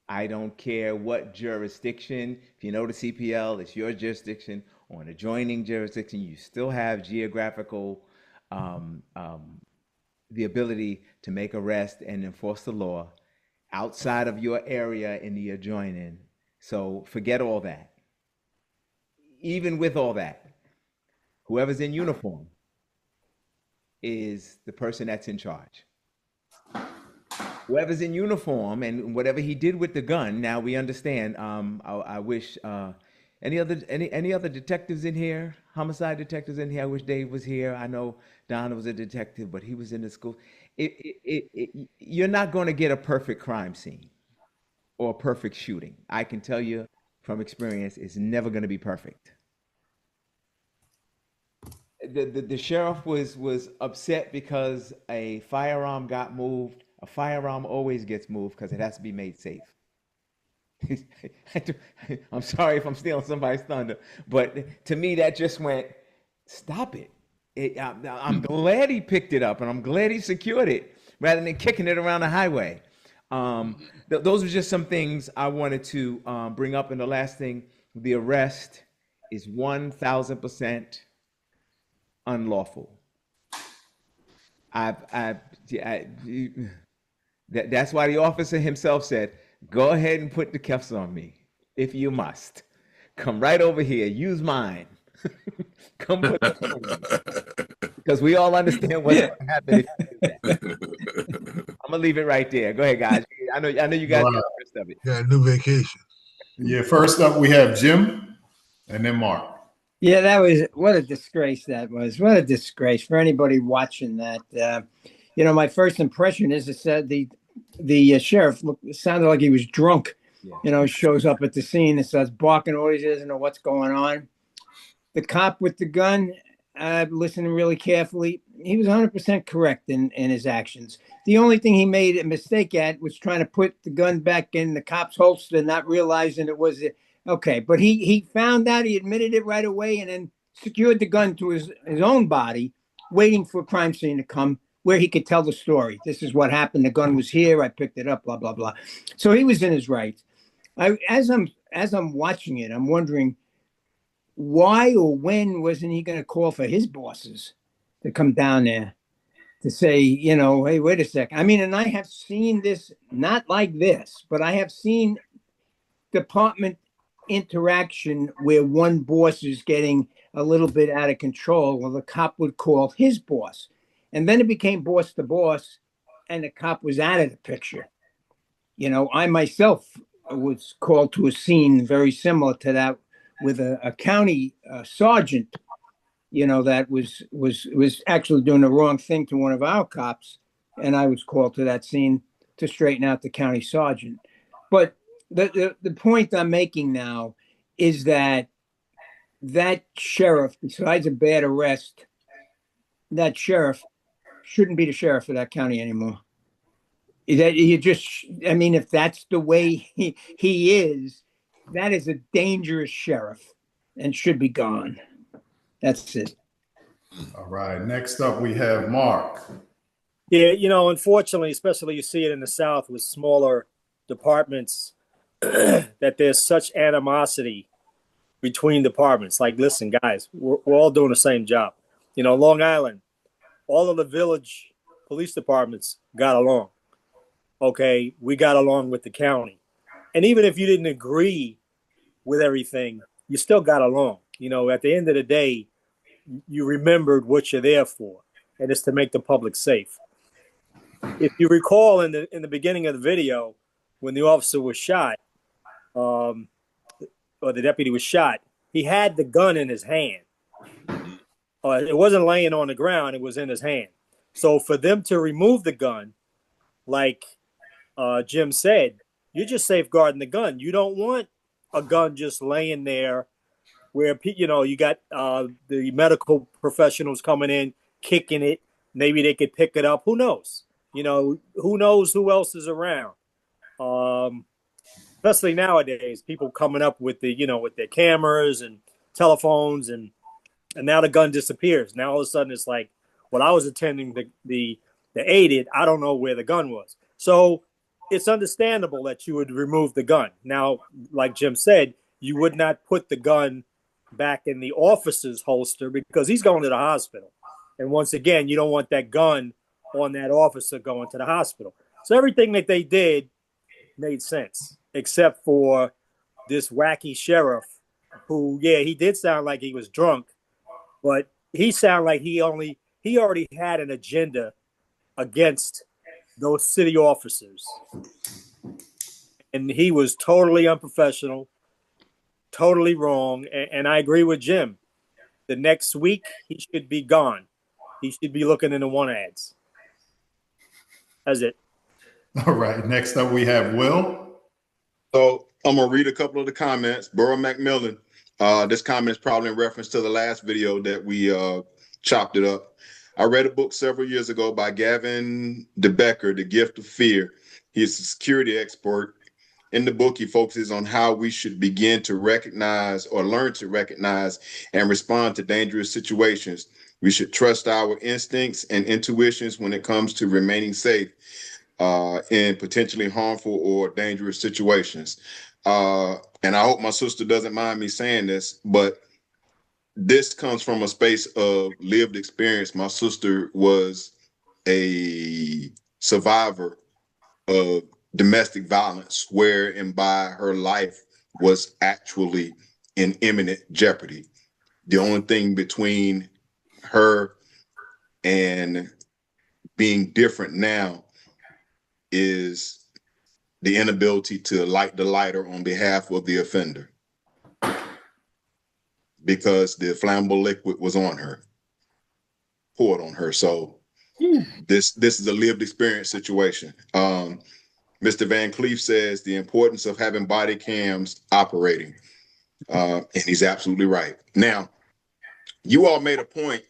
I don't care what jurisdiction. If you know the CPL, it's your jurisdiction or an adjoining jurisdiction. You still have geographical the ability to make arrest and enforce the law outside of your area in the adjoining. So forget all that. Even with all that, whoever's in uniform is the person that's in charge. Whoever's in uniform and whatever he did with the gun, now we understand. I wish any other detectives in here, homicide detectives in here. I wish Dave was here. I know Don was a detective, but he was in the school. You're not going to get a perfect crime scene or a perfect shooting. I can tell you from experience, it's never going to be perfect. The sheriff was upset because a firearm got moved. A firearm always gets moved because it has to be made safe. I'm sorry if I'm stealing somebody's thunder, but to me that just went, stop it. I'm glad he picked it up and I'm glad he secured it rather than kicking it around the highway. Those were just some things I wanted to bring up. And the last thing, the arrest is 1,000% unlawful. That's why the officer himself said, go ahead and put the cuffs on me if you must. Come right over here, use mine. Come put them on me. Because we all understand what's going to happen if you do that. I'm gonna leave it right there. Go ahead, guys. I know you guys got the rest of it. Yeah, new vacation. Yeah, first up we have Jim. And then Mark. Yeah, that was what a disgrace that was. What a disgrace for anybody watching that. My first impression is it said the sheriff sounded like he was drunk. Shows up at the scene and starts barking orders. He doesn't know what's going on. The cop with the gun, listening really carefully, he was 100% correct in his actions. The only thing he made a mistake at was trying to put the gun back in the cop's holster, not realizing it was okay. But he found out, he admitted it right away, and then secured the gun to his own body, waiting for a crime scene to come where he could tell the story. This is what happened. The gun was here. I picked it up, blah, blah, blah. So he was in his rights. As I'm watching it, I'm wondering, why or when wasn't he going to call for his bosses to come down there to say, hey, wait a second. I mean, and I have seen this, not like this, but I have seen department interaction where one boss is getting a little bit out of control. Well, the cop would call his boss. And then it became boss to boss, and the cop was out of the picture. I myself was called to a scene very similar to that with a county sergeant, that was actually doing the wrong thing to one of our cops. And I was called to that scene to straighten out the county sergeant. But the point I'm making now is that sheriff, besides a bad arrest, that sheriff shouldn't be the sheriff of that county anymore. If that's the way he is, that is a dangerous sheriff and should be gone. That's it. All right. Next up, we have Mark. Yeah, unfortunately, especially you see it in the South with smaller departments, that there's such animosity between departments. Like, listen, guys, we're all doing the same job. Long Island, all of the village police departments got along. Okay, we got along with the county. And even if you didn't agree with everything, you still got along. At the end of the day, you remembered what you're there for, and it's to make the public safe. If you recall in the beginning of the video, when the officer was shot, or the deputy was shot, he had the gun in his hand. It wasn't laying on the ground, it was in his hand. So for them to remove the gun, like Jim said, you're just safeguarding the gun. You don't want a gun just laying there where, you got the medical professionals coming in, kicking it. Maybe they could pick it up. Who knows? Who knows who else is around? Especially nowadays, people coming up with with their cameras and telephones, and now the gun disappears. Now all of a sudden it's like, well, I was attending the aided. I don't know where the gun was. So it's understandable that you would remove the gun. Now, like Jim said, you would not put the gun back in the officer's holster because he's going to the hospital. And once again, you don't want that gun on that officer going to the hospital. So everything that they did made sense, except for this wacky sheriff who, he did sound like he was drunk, but he sounded like he already had an agenda against those city officers. And he was totally unprofessional, totally wrong. And I agree with Jim. The next week, he should be gone. He should be looking into one ads. That's it. All right. Next up, we have Will. So I'm going to read a couple of the comments. Burrow McMillan. This comment is probably in reference to the last video that we chopped it up. I read a book several years ago by Gavin DeBecker, The Gift of Fear. He's a security expert. In the book, he focuses on how we should begin to recognize or learn to recognize and respond to dangerous situations. We should trust our instincts and intuitions when it comes to remaining safe in potentially harmful or dangerous situations. And I hope my sister doesn't mind me saying this, but this comes from a space of lived experience. My sister was a survivor of domestic violence, wherein by her life was actually in imminent jeopardy. The only thing between her and being different now is the inability to light the lighter on behalf of the offender. because the flammable liquid was on her, poured on her. So this is a lived experience situation. Mr. Van Cleef says the importance of having body cams operating. And he's absolutely right. Now, you all made a point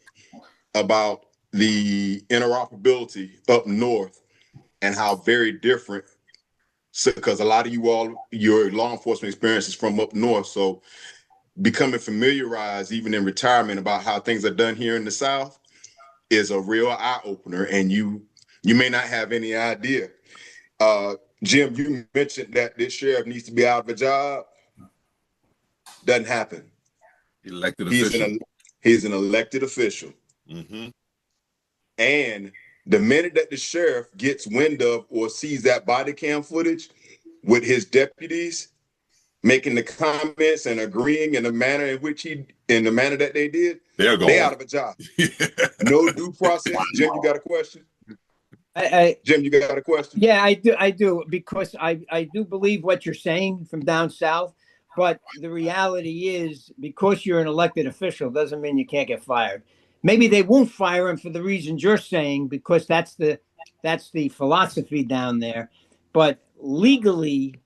about the interoperability up north and how very different, because a lot of you all, your law enforcement experience is from up north. So becoming familiarized, even in retirement, about how things are done here in the South is a real eye opener. And you may not have any idea. Jim, you mentioned that this sheriff needs to be out of a job. Doesn't happen. Elected official. He's an elected official. Mm-hmm. And the minute that the sheriff gets wind of or sees that body cam footage with his deputies making the comments and agreeing in the manner in which in the manner that they did, they out of a job. No due process. Jim, you got a question? Jim, you got a question? Yeah, I do, because I do believe what you're saying from down south, but the reality is, because you're an elected official doesn't mean you can't get fired. Maybe they won't fire him for the reasons you're saying, because that's the philosophy down there. But legally,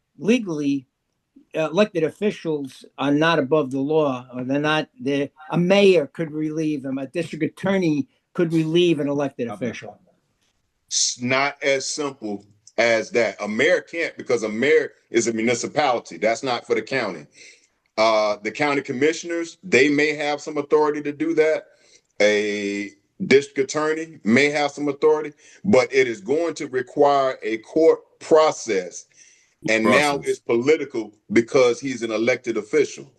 elected officials are not above the law, or a mayor could relieve them, a district attorney could relieve an elected official. It's not as simple as that. A mayor can't, because a mayor is a municipality. That's not for the county. The county commissioners, they may have some authority to do that. A district attorney may have some authority, but it is going to require a court process. And now it's political because he's an elected official.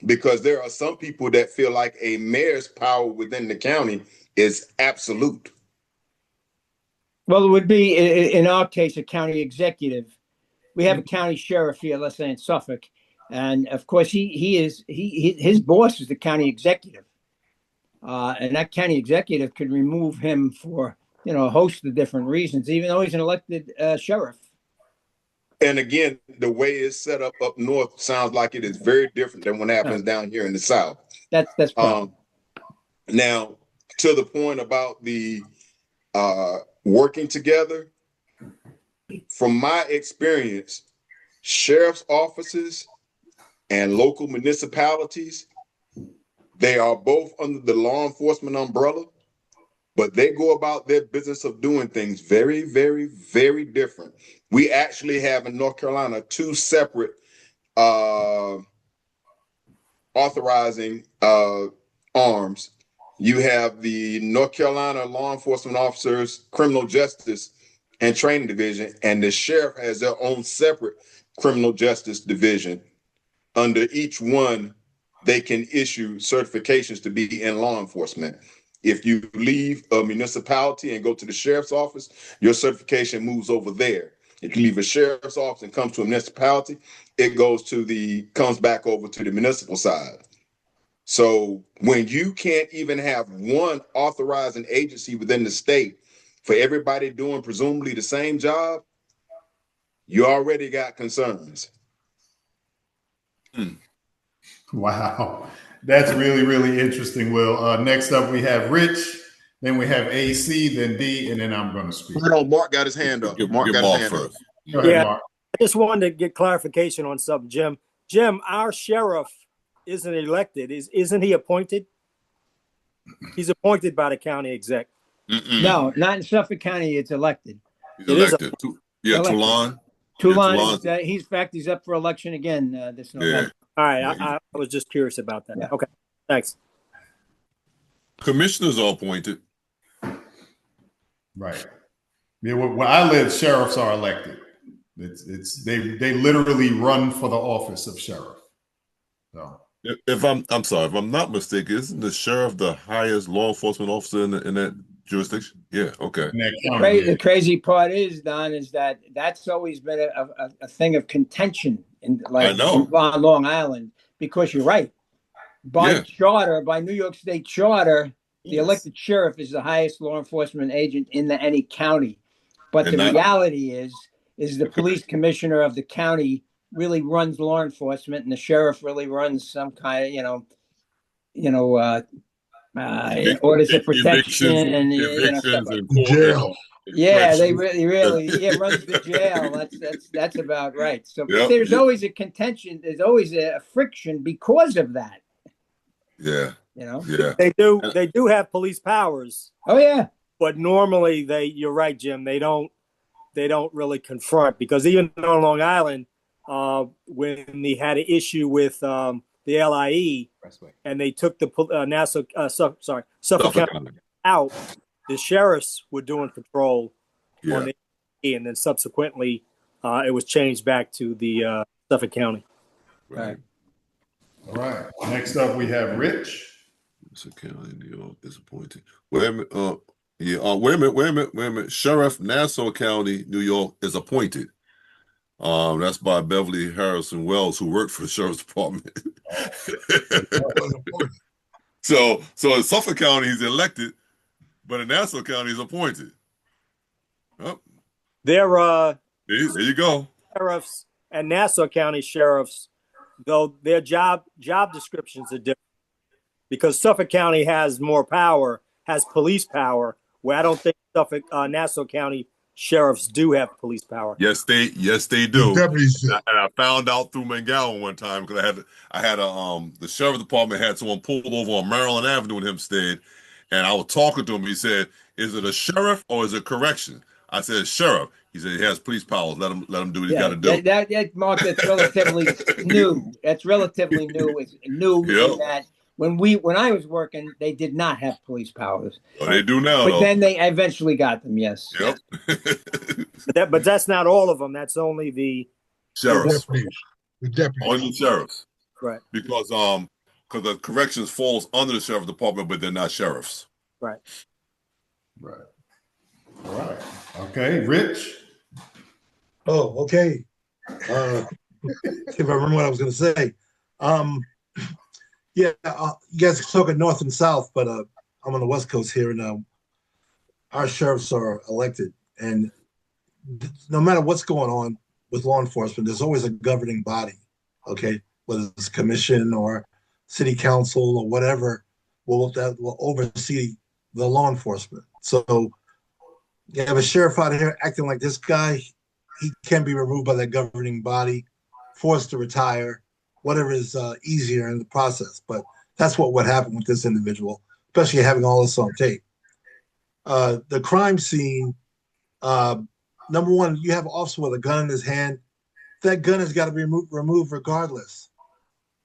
Because there are some people that feel like a mayor's power within the county is absolute. Well, it would be, in our case, a county executive. We have a county sheriff here, let's say in Suffolk. And of course, his boss is the county executive. And that county executive could remove him for, a host of different reasons, even though he's an elected sheriff. And again, the way it's set up north sounds like it is very different than what happens down here in the South. That's now, to the point about the working together, from my experience, sheriff's offices and local municipalities, they are both under the law enforcement umbrella, but they go about their business of doing things very, very, very different. We actually have in North Carolina 2 separate authorizing arms. You have the North Carolina Law Enforcement Officers Criminal Justice and Training Division, and the sheriff has their own separate criminal justice division. Under each one, they can issue certifications to be in law enforcement. If you leave a municipality and go to the sheriff's office, your certification moves over there. If you leave a sheriff's office and comes to a municipality, it comes back over to the municipal side. So when you can't even have one authorizing agency within the state for everybody doing presumably the same job, you already got concerns. Wow. That's really, really interesting, Will. Next up, we have Rich, then we have AC, then D, and then I'm going to speak. Hold on, Mark got his hand up. Mark got his hand first. up. Go ahead, Mark. I just wanted to get clarification on something, Jim. Jim, our sheriff isn't elected. Isn't he appointed? He's appointed by the county exec. No, not in Suffolk County. It's elected. He's elected. Toulon. He's up for election again this November. Yeah. All right, I was just curious about that. Yeah. Okay, thanks. Commissioners are appointed. Right. Yeah, where I live, sheriffs are elected. They literally run for the office of sheriff. So if I'm not mistaken, isn't the sheriff the highest law enforcement officer in that jurisdiction? Yeah. Okay. The crazy part is, Don, is that's always been a thing of contention on Long Island, because you're right. By New York State charter, the elected sheriff is the highest law enforcement agent in any county. But the reality is the police commissioner of the county really runs law enforcement, and the sheriff really runs some kind of, orders of protection and stuff like that. Jail. Yeah, they really runs the jail. That's about right. So there's always a contention. There's always a friction because of that. Yeah. Yeah. They do have police powers. Oh yeah. But normally you're right, Jim. They don't really confront, because even on Long Island, when they had an issue with the LIE and they took the Suffolk County out, the sheriffs were doing patrol on the LIE, and then subsequently it was changed back to the Suffolk County. Right. All right. Next up, we have Rich. Suffolk County, New York is appointed. Wait a minute. Wait a minute. Sheriff, Nassau County, New York is appointed. That's by Beverly Harrison Wells, who worked for the Sheriff's Department. So in Suffolk County, he's elected, but in Nassau County, he's appointed. Oh. There you go. Sheriffs and Nassau County sheriffs, though their job descriptions are different, because Suffolk County has more power, has police power, where I don't think Nassau County sheriffs do have police power. Yes, they do. And I found out through McGowan one time, because I had the sheriff's department had someone pulled over on Maryland Avenue in Hempstead, and I was talking to him. He said, "Is it a sheriff or is it correction?" I said, "Sheriff." He said, "He has police powers. Let him do what he's got to do." That Mark, that's relatively new. That's relatively new. It's new in that when I was working, they did not have police powers. Well, they do now, but then they eventually got them. Yes. Yep. But that's not all of them. That's only the sheriffs. The deputies. Only the sheriffs. Right. Because the corrections falls under the sheriff's department, but they're not sheriffs. Right. Right. All right. Okay, Rich. Oh, okay. If I remember what I was going to say. You guys are talking north and south, but I'm on the West Coast here, and our sheriffs are elected. And no matter what's going on with law enforcement, there's always a governing body, okay? Whether it's commission or city council or whatever, that will oversee the law enforcement. So you have a sheriff out here acting like this guy, he can be removed by that governing body, forced to retire, whatever is easier in the process. But that's what would happen with this individual, especially having all this on tape. The crime scene, number one, you have an officer with a gun in his hand. That gun has got to be removed regardless.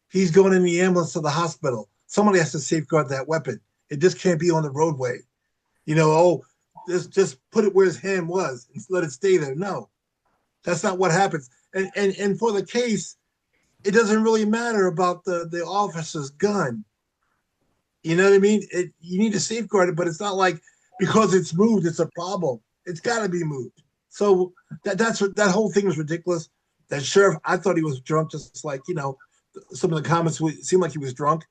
He's going in the ambulance to the hospital. Somebody has to safeguard that weapon. It just can't be on the roadway. Just put it where his hand was and let it stay there. No, that's not what happens. And for the case, it doesn't really matter about the officer's gun. You know what I mean? You need to safeguard it, but it's not like because it's moved, it's a problem. It's got to be moved. So that whole thing was ridiculous. That sheriff, I thought he was drunk, just like, some of the comments seemed like he was drunk.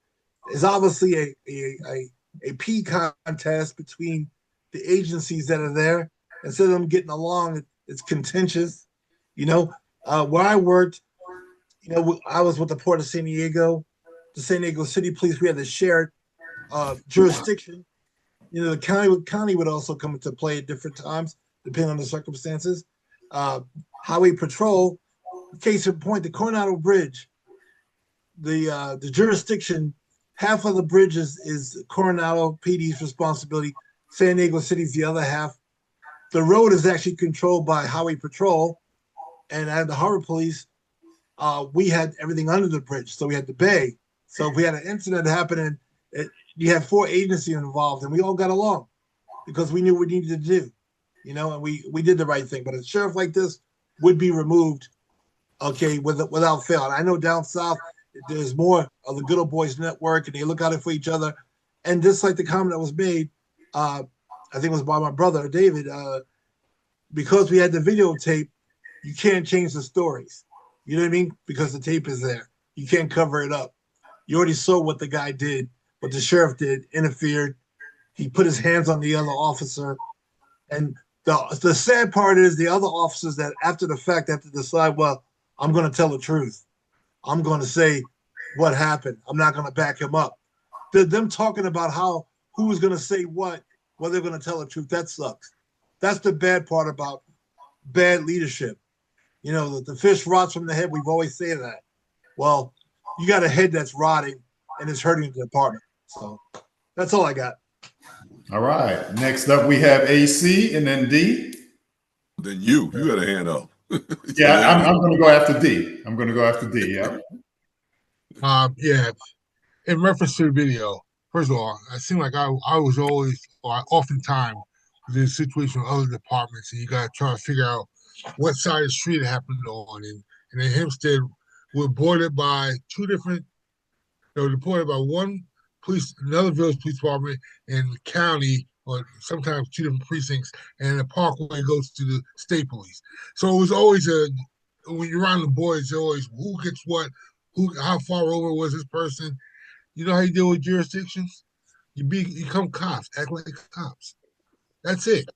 It's obviously a pee contest between the agencies that are there. Instead of them getting along, it's contentious. Where I worked, I was with the Port of San Diego, the San Diego City Police. We had the shared jurisdiction. The county would also come into play at different times, depending on the circumstances. Highway Patrol, case in point, the Coronado Bridge, the jurisdiction, half of the bridge is Coronado PD's responsibility. San Diego City's the other half. The road is actually controlled by Highway Patrol, and at the Harbor Police, we had everything under the bridge, so we had the bay. So if we had an incident happening, you had 4 agencies involved, and we all got along because we knew what we needed to do, and we did the right thing. But a sheriff like this would be removed, okay, without fail. And I know down south, there's more of the Good Old Boys Network, and they look out for each other. And just like the comment that was made, I think it was by my brother, David, because we had the videotape, you can't change the stories. You know what I mean? Because the tape is there. You can't cover it up. You already saw what the guy did, what the sheriff did, interfered. He put his hands on the other officer. And the sad part is the other officers that after the fact have to decide, well, I'm going to tell the truth. I'm going to say what happened. I'm not going to back him up. Them talking about who is going to say what, whether they're going to tell the truth, that sucks. That's the bad part about bad leadership. You know, the fish rots from the head. We've always said that. Well, you got a head that's rotting and it's hurting the department. So that's all I got. All right. Next up, we have AC and then D. Then you got a hand up. Yeah, I'm going to go after D. Yeah. Yeah. In reference to the video, first of all, it seemed like I was always, or oftentimes, was in a situation with other departments, and you got to try to figure out what side of the street it happened on. And in Hempstead, we're bordered by two different, bordered by another village police department and the county, or sometimes two different precincts, and the Parkway goes to the state police. So it was always when you're around the boys, it's always who gets what, how far over was this person. You know how you deal with jurisdictions? You become cops, act like cops. That's it.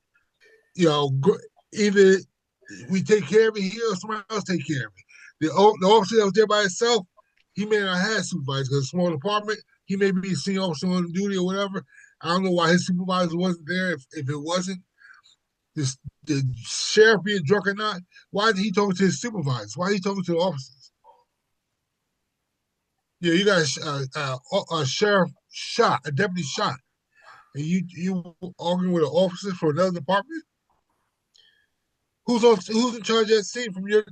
Either we take care of it here or somebody else take care of it. The officer that was there by himself, he may not have supervisors because it's a small department. He may be a senior officer on duty or whatever. I don't know why his supervisor wasn't there. If it wasn't, the sheriff being drunk or not, why did he talk to his supervisors? Why did he talk to the officers? Yeah, you got a sheriff shot, a deputy shot, and you arguing with an officer for another department? Who's in charge of that scene from your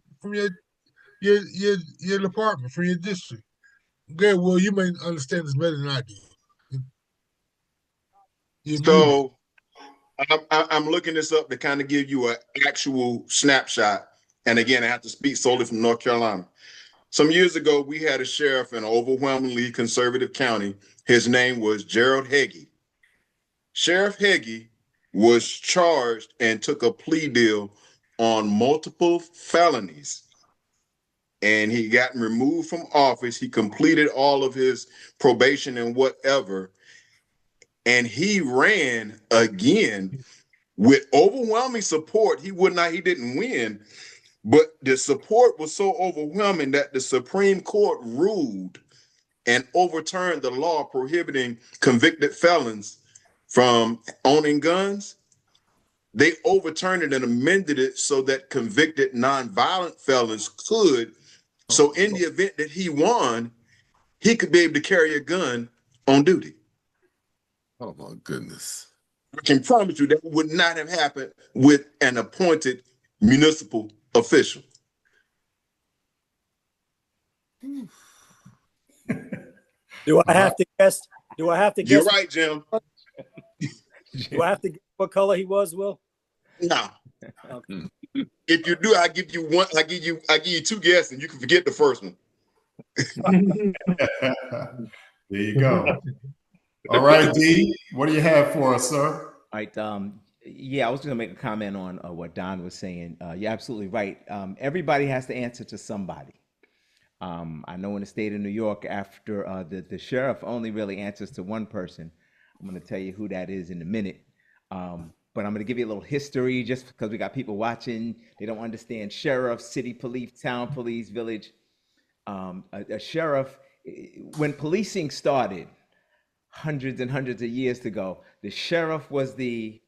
department, from your district? Okay, well, you may understand this better than I do. So I'm looking this up to kind of give you an actual snapshot. And again, I have to speak solely from North Carolina. Some years ago, we had a sheriff in an overwhelmingly conservative county. His name was Gerald Heggie. Sheriff Heggie was charged and took a plea deal on multiple felonies. And he got removed from office. He completed all of his probation and whatever. And he ran again with overwhelming support. He didn't win. But the support was so overwhelming that the Supreme Court ruled and overturned the law prohibiting convicted felons from owning guns. They overturned it and amended it so that convicted nonviolent felons could. So in the event that he won, he could be able to carry a gun on duty. Oh my goodness. I can promise you that would not have happened with an appointed municipal official. Do I have to guess? You're right, Jim. Do I have to guess what color he was, Will? No. Okay. If you do, I give you one. I give you two guesses, and you can forget the first one. There you go. All right, D, what do you have for us, sir? All right. Yeah, I was going to make a comment on what Don was saying. You're absolutely right. Everybody has to answer to somebody. I know in the state of New York, after the sheriff only really answers to one person. I'm going to tell you who that is in a minute. But I'm going to give you a little history just because we got people watching. They don't understand sheriff, city police, town police, village. A sheriff, when policing started hundreds and hundreds of years ago, the sheriff was the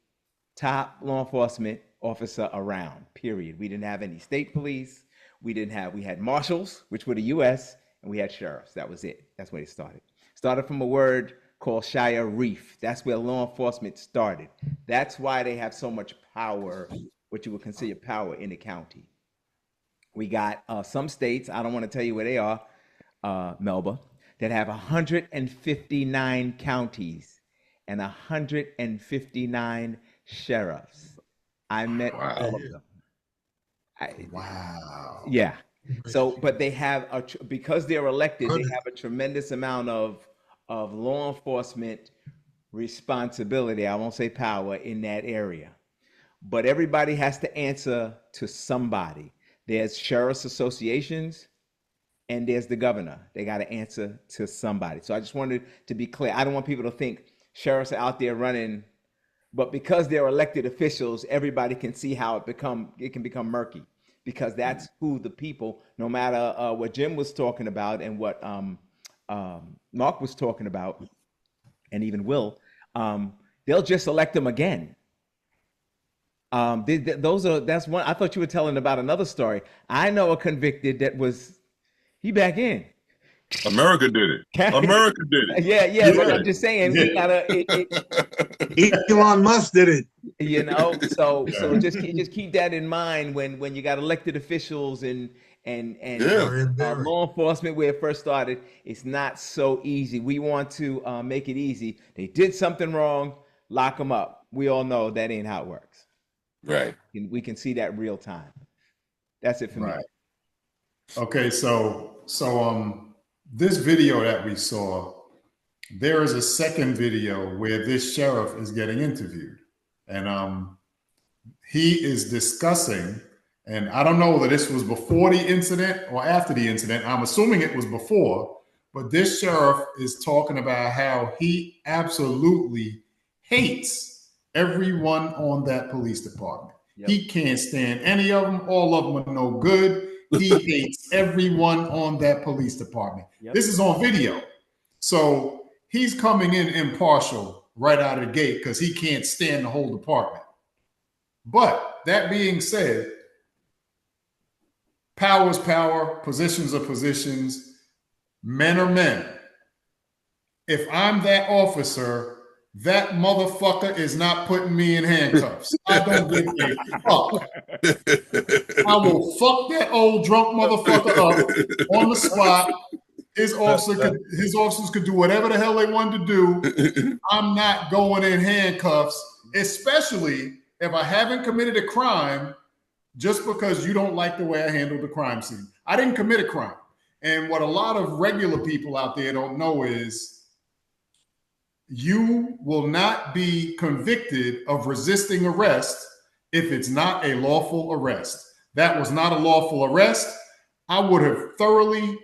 top law enforcement officer around, period. We didn't have any state police. We had marshals, which were the U.S., and we had sheriffs. That was it. That's where it started. Started from a word called shire reef. That's where law enforcement started. That's why they have so much power, what you would consider power in the county. We got some states, I don't want to tell you where they are, Melba, that have 159 counties and 159 sheriffs. I met all of them. Wow. Yeah. So, but they have, because they're elected, they have a tremendous amount of law enforcement responsibility. I won't say power in that area. But everybody has to answer to somebody. There's sheriff's associations and there's the governor. They got to answer to somebody. So I just wanted to be clear. I don't want people to think sheriffs are out there running, but because they're elected officials, everybody can see how it can become murky. because that's who the people, no matter what Jim was talking about and what Mark was talking about, and even Will, they'll just elect them again. That's one. I thought you were telling about another story. I know a convicted that he back in. America did it. America did it. Yeah. But I'm just saying, we gotta. Elon Musk did it. You know, so just keep that in mind when you got elected officials and law enforcement where it first started. It's not so easy. We want to make it easy. They did something wrong, lock them up. We all know that ain't how it works. Right. We can see that real time. That's it for me. Okay, so this video that we saw, there is a second video where this sheriff is getting interviewed, and he is discussing, and I don't know whether this was before the incident or after the incident. I'm assuming it was before, but this sheriff is talking about how he absolutely hates everyone on that police department. Yep. He can't stand any of them. All of them are no good. He hates everyone on that police department. Yep. This is on video. So he's coming in impartial right out of the gate because he can't stand the whole department. But that being said, power is power, positions are positions, men are men. If I'm that officer, that motherfucker is not putting me in handcuffs. I don't give a fuck. I will fuck that old drunk motherfucker up on the spot. His officers could do whatever the hell they wanted to do. I'm not going in handcuffs, especially if I haven't committed a crime just because you don't like the way I handled the crime scene. I didn't commit a crime. And what a lot of regular people out there don't know is you will not be convicted of resisting arrest if it's not a lawful arrest. That was not a lawful arrest. I would have thoroughly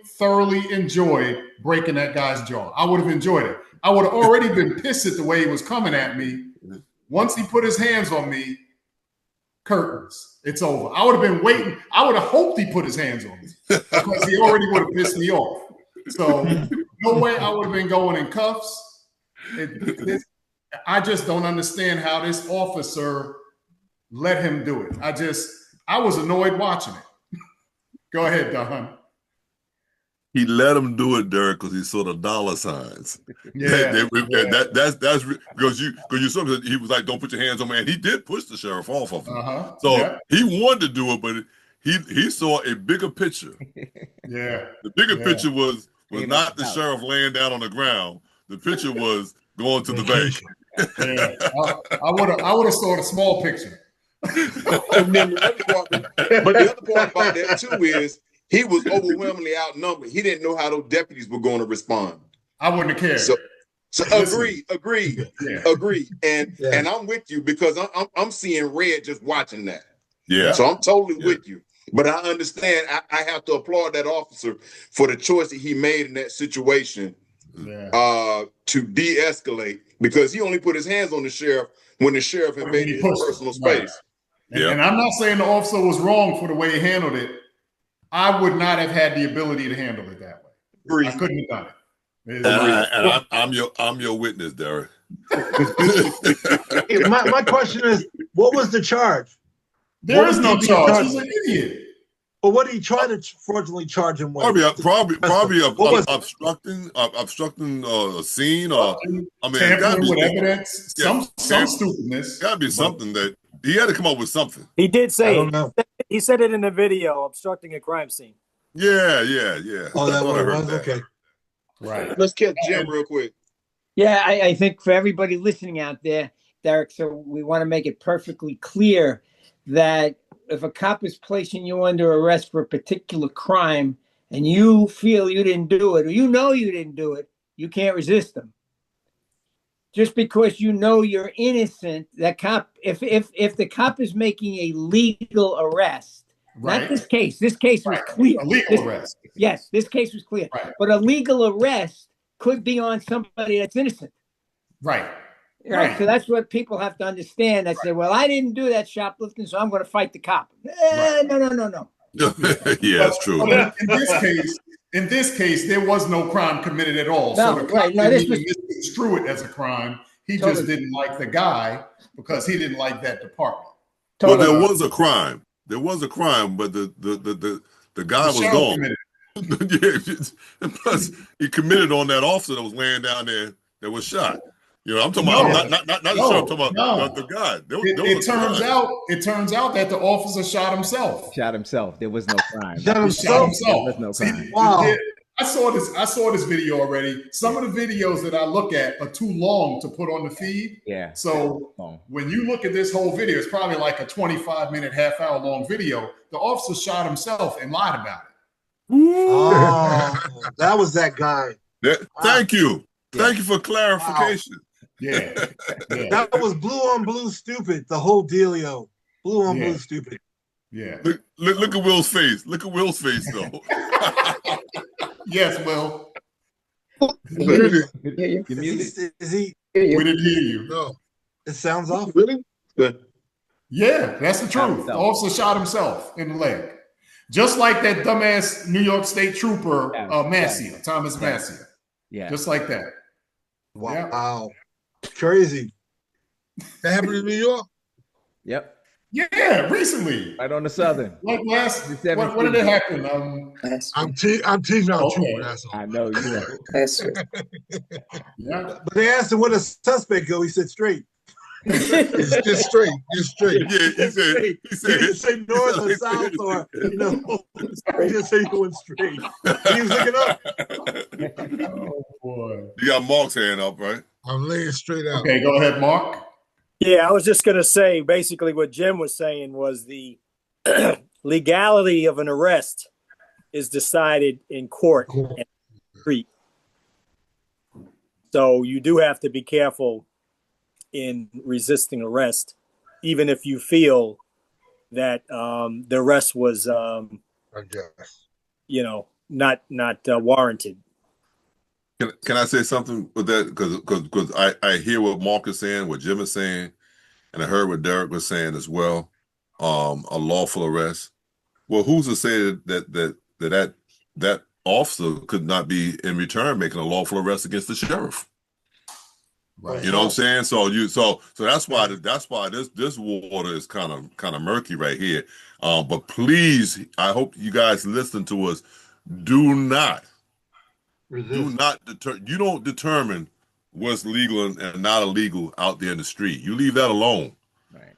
enjoyed breaking that guy's jaw. I would have enjoyed it. I would have already been pissed at the way he was coming at me. Once he put his hands on me, curtains. It's over. I would have been waiting. I would have hoped he put his hands on me because he already would have pissed me off. So no way I would have been going in cuffs. I just don't understand how this officer let him do it. I was annoyed watching it. Go ahead, Don. He let him do it, Derek, because he saw the dollar signs. Yeah, that's because you saw he was like, "Don't put your hands on me," and he did push the sheriff off of him. So he wanted to do it, but he saw a bigger picture. Yeah, the bigger picture was not the sheriff laying down on the ground. The picture was going to the bank. I would have saw the small picture. And then the other part about that too is he was overwhelmingly outnumbered. He didn't know how those deputies were going to respond. I wouldn't have cared. So agree. And I'm with you because I'm seeing red just watching that. Yeah. So I'm totally with you. But I understand I have to applaud that officer for the choice that he made in that situation. To de-escalate, because he only put his hands on the sheriff when the sheriff invaded his personal space. And I'm not saying the officer was wrong for the way he handled it. I would not have had the ability to handle it that way. Agreed. I couldn't have done it. And I'm your witness, Derek. My question is, what was the charge? There is no charge. He's an idiot. But what did he try to fraudulently charge him with? Probably obstructing a scene, or tampering with evidence. Some stupidness. Got to be something that he had to come up with something. He did say he said it in the video, obstructing a crime scene. Yeah. Oh, that was okay. Right. Let's catch Jim real quick. Yeah, I think for everybody listening out there, Derek, so we want to make it perfectly clear that if a cop is placing you under arrest for a particular crime and you feel you didn't do it, or you know you didn't do it, you can't resist them. Just because you know you're innocent, that cop, if the cop is making a legal arrest, not this case was clear. A legal arrest. Yes, this case was clear. Right. But a legal arrest could be on somebody that's innocent. Right. Right. So that's what people have to understand. That say, well, I didn't do that shoplifting, so I'm going to fight the cop. No. Yeah, that's true. But in this case, there was no crime committed at all. No, so the right. cop No, didn't this even misconstrue it as a crime. He Totally. just didn't like the guy because he didn't like that department. Well, there was a crime. There was a crime, but the guy was gone. Yeah, and plus he committed on that officer that was laying down there that was shot. You know, I'm talking about not the sheriff, I'm talking about the guy. It turns out that the officer shot himself. Shot himself. There was no crime. Shot himself. There was no crime. Wow. I saw this video already. Some of the videos that I look at are too long to put on the feed. Yeah. So when you look at this whole video, it's probably like a 25-minute, half-hour long video. The officer shot himself and lied about it. Oh, that was that guy. Thank you. Thank you for clarification. Wow. Yeah. That was blue on blue stupid. The whole dealio. Blue on blue stupid. Yeah. Look at Will's face. Look at Will's face, though. Yes, Will. Is he? We didn't hear you. No. It sounds off. Really? Good. Yeah, that's the truth. The officer shot himself in the leg. Just like that dumbass New York State trooper, Massey, Thomas Massey. Yeah. Just like that. Wow. Crazy. That happened in New York? Yep. Yeah, recently. Right on the Southern. Like last, what did it happen? I'm teasing out trooper, that's all. I know, you know. Yeah. But they asked him where the suspect go. He said straight. It's just straight. Just straight. Yeah, he said. He didn't say north or south or he just said he going straight. He was looking up. Oh boy. You got Mark's hand up, right? I'm laying straight out. Okay, go ahead, Mark. Yeah, I was just going to say basically what Jim was saying was the legality of an arrest is decided in court and street. So you do have to be careful in resisting arrest, even if you feel that the arrest was, not warranted. Can I say something with that? Because I hear what Mark is saying, what Jim is saying, and I heard what Derek was saying as well. A lawful arrest. Well, who's to say that officer could not be in return making a lawful arrest against the sheriff? Right. You know what I'm saying? So that's why this water is kind of murky right here. But please, I hope you guys listen to us. Do not you don't determine what's legal and not illegal out there in the street. You leave that alone. Right.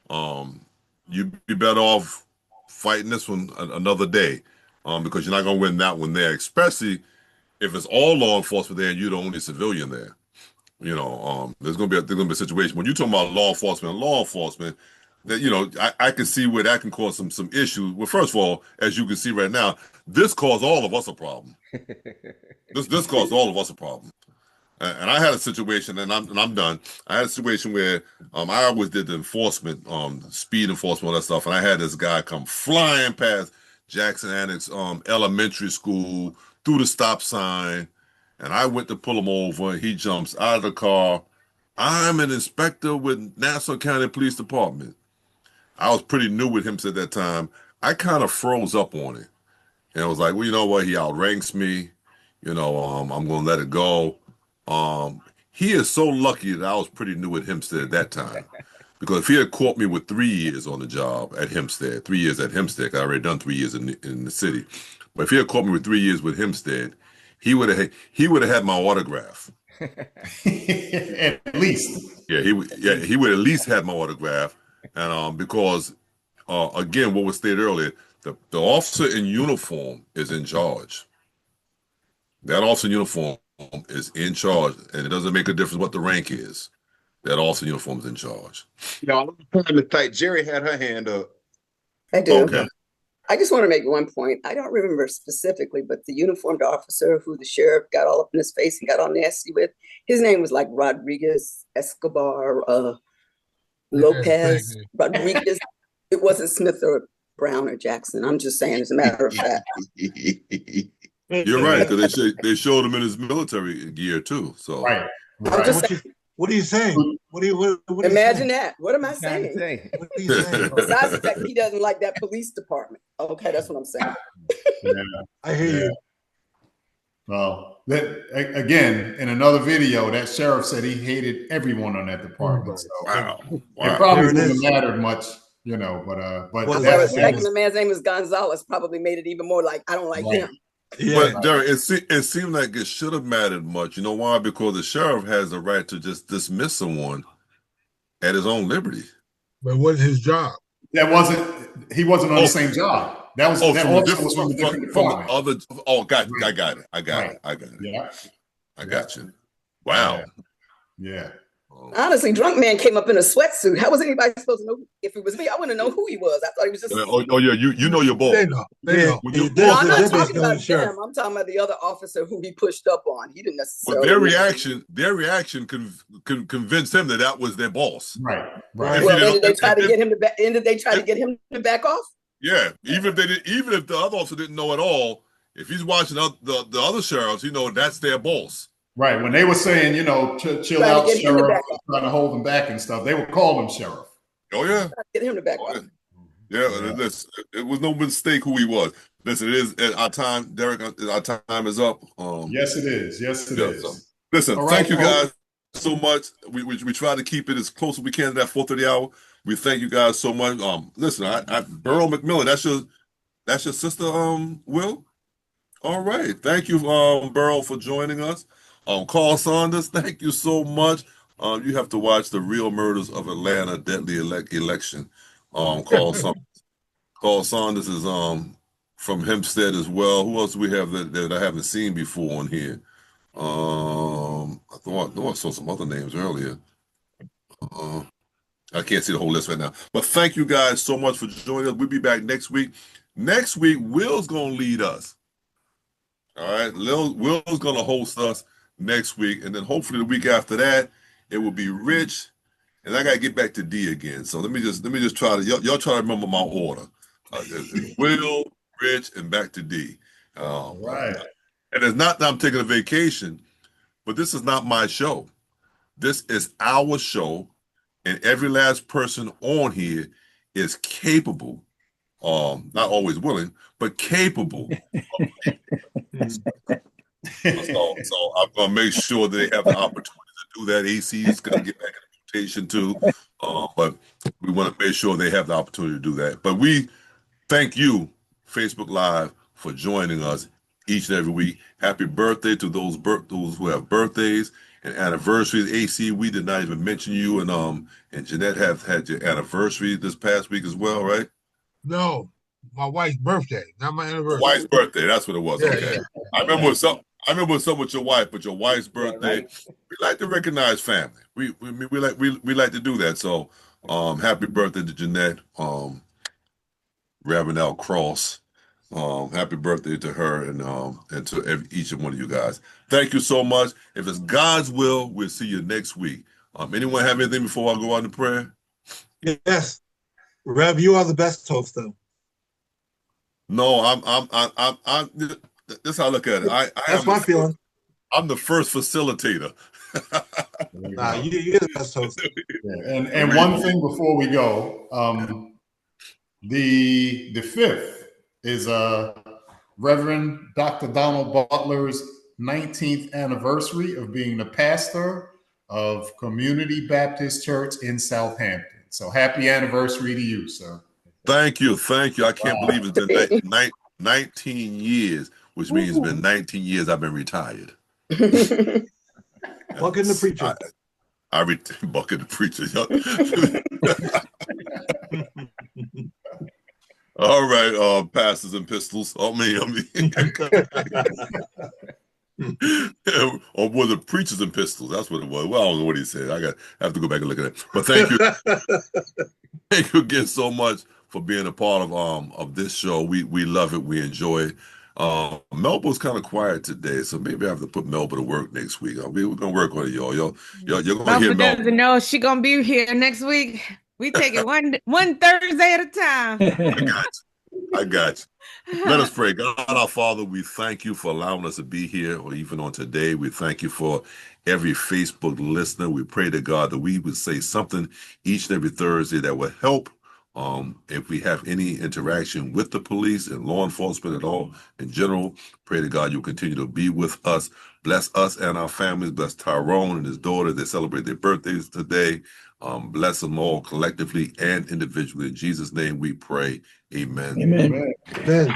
You'd be better off fighting this one another day, because you're not gonna win that one there, especially if it's all law enforcement there and you're the only civilian there. You know, there's gonna be a situation when you're talking about law enforcement that I can see where that can cause some issues. Well, first of all, as you can see right now, this caused all of us a problem. This caused all of us a problem. And I had a situation, and I'm done. I had a situation where I always did the enforcement, speed enforcement, all that stuff, and I had this guy come flying past Jackson Annex Elementary School through the stop sign, and I went to pull him over. He jumps out of the car. I'm an inspector with Nassau County Police Department. I was pretty new with him at that time. I kind of froze up on it, and I was like, well, you know what? He outranks me. I'm going to let it go. He is so lucky that I was pretty new at Hempstead at that time, because if he had caught me with 3 years on the job at Hempstead, 3 years at Hempstead, I already done 3 years in the city. But if he had caught me with 3 years with Hempstead, he would have had my autograph. At least. Yeah, he would at least have my autograph. And because again, what was stated earlier, the officer in uniform is in charge. That officer in uniform is in charge, and it doesn't make a difference what the rank is. That officer in uniform is in charge. I'm trying to type. Jerry had her hand up. I do. Okay. I just want to make one point. I don't remember specifically, but the uniformed officer who the sheriff got all up in his face and got all nasty with, his name was like Rodriguez, Escobar, Lopez, Rodriguez. It wasn't Smith or Brown or Jackson. I'm just saying, as a matter of fact. You're right, because they showed him in his military gear too. So right. What are you saying? What Imagine that. What am I saying? What are you saying? Besides the fact he doesn't like that police department. Okay, that's what I'm saying. Yeah. I hear you. Well, again, in another video, that sheriff said he hated everyone on that department. So Wow. it probably There it wouldn't is. have mattered much, but Well, that the fact was, the man's name is Gonzalez probably made it even more like I don't like Right. him. But Derek, it seemed like it should have mattered much. You know why? Because the sheriff has the right to just dismiss someone at his own liberty. But what is his job? he wasn't on the same job. That was that officer was from a different department. Got it. I got it. Yeah. I got you. Wow. Yeah. Honestly, drunk man came up in a sweatsuit. How was anybody supposed to know if it was me? I wouldn't know who he was. I thought he was just. Yeah, you know your boss. They know. No, I'm not talking about him. I'm talking about the other officer who he pushed up on. He didn't necessarily. But their reaction convinced him that was their boss. Right. Well, then did they try to get him to back? Then did they try to get him to back off? Yeah, even if the other officer didn't know at all, if he's watching the other sheriffs, that's their boss. Right. When they were saying, chill out, sheriff, trying to hold them back and stuff, they would call him sheriff. Oh yeah. Get him to back off. Yeah, listen, it was no mistake who he was. Listen, it is our time, Derek. Our time is up. Yes, it is. Yes, it is. So, listen, thank you guys so much. We try to keep it as close as we can to that 4:30 hour. We thank you guys so much. Listen, I Beryl McMillan, that's your sister, Will. All right, thank you, Beryl, for joining us. Carl Saunders, thank you so much. You have to watch The Real Murders of Atlanta Deadly Election. Carl Saunders is from Hempstead as well. Who else do we have that I haven't seen before on here? I thought I saw some other names earlier. I can't see the whole list right now. But thank you guys so much for joining us. We'll be back next week. Next week, Will's going to lead us. All right? Will's going to host us next week. And then hopefully the week after that, it will be Rich. And I got to get back to D again. So let me just try to, y'all try to remember my order. Will, Rich, and back to D. Right. And it's not that I'm taking a vacation, but this is not my show. This is our show. And every last person on here is capable, not always willing, but capable. So I'm going to make sure that they have the opportunity to do that. AC is going to get back in the rotation too. But we want to make sure they have the opportunity to do that. But we thank you, Facebook Live, for joining us each and every week. Happy birthday to those who have birthdays and anniversaries. AC, we did not even mention you, and Jeanette have had your anniversary this past week as well, right? No, my wife's birthday, not my anniversary. Wife's birthday, that's what it was. Yeah, Okay. yeah. I remember what's up with your wife, but your wife's birthday. We like to recognize family. We like to do that. So happy birthday to Jeanette, Reverend Al Cross. Happy birthday to her and to each and one of you guys. Thank you so much. If it's God's will, we'll see you next week. Anyone have anything before I go on to prayer? Yes, Rev, you are the best host, though. No, I'm. This is how I look at it. That's my feeling. I'm the first facilitator. Nah, you're the best host. Yeah. And one thing before we go, the 5th is Reverend Dr. Donald Butler's 19th anniversary of being the pastor of Community Baptist Church in Southampton. So happy anniversary to you, sir. Thank you. I can't believe it's been 19 years, which means it's been 19 years I've been retired. Bucket the preacher. Bucket the preacher. All right, pastors and pistols. I mean. Or was it preachers and pistols? That's what it was. Well, I don't know what he said. I have to go back and look at it. But thank you. Thank you again so much for being a part of this show. We love it. We enjoy it. Melba's kind of quiet today, so maybe I have to put Melba to work next week. We're gonna work on it, y'all. You're gonna hear Melba. Doesn't know she gonna be here next week. We take it one Thursday at a time. I got you. Let us pray. God, our Father, we thank you for allowing us to be here, or even on today. We thank you for every Facebook listener. We pray to God that we would say something each and every Thursday that will help If we have any interaction with the police and law enforcement at all in general, pray to God you'll continue to be with us. Bless us and our families. Bless Tyrone and his daughter. They celebrate their birthdays today. Bless them all collectively and individually. In Jesus' name we pray. Amen. Amen. Amen.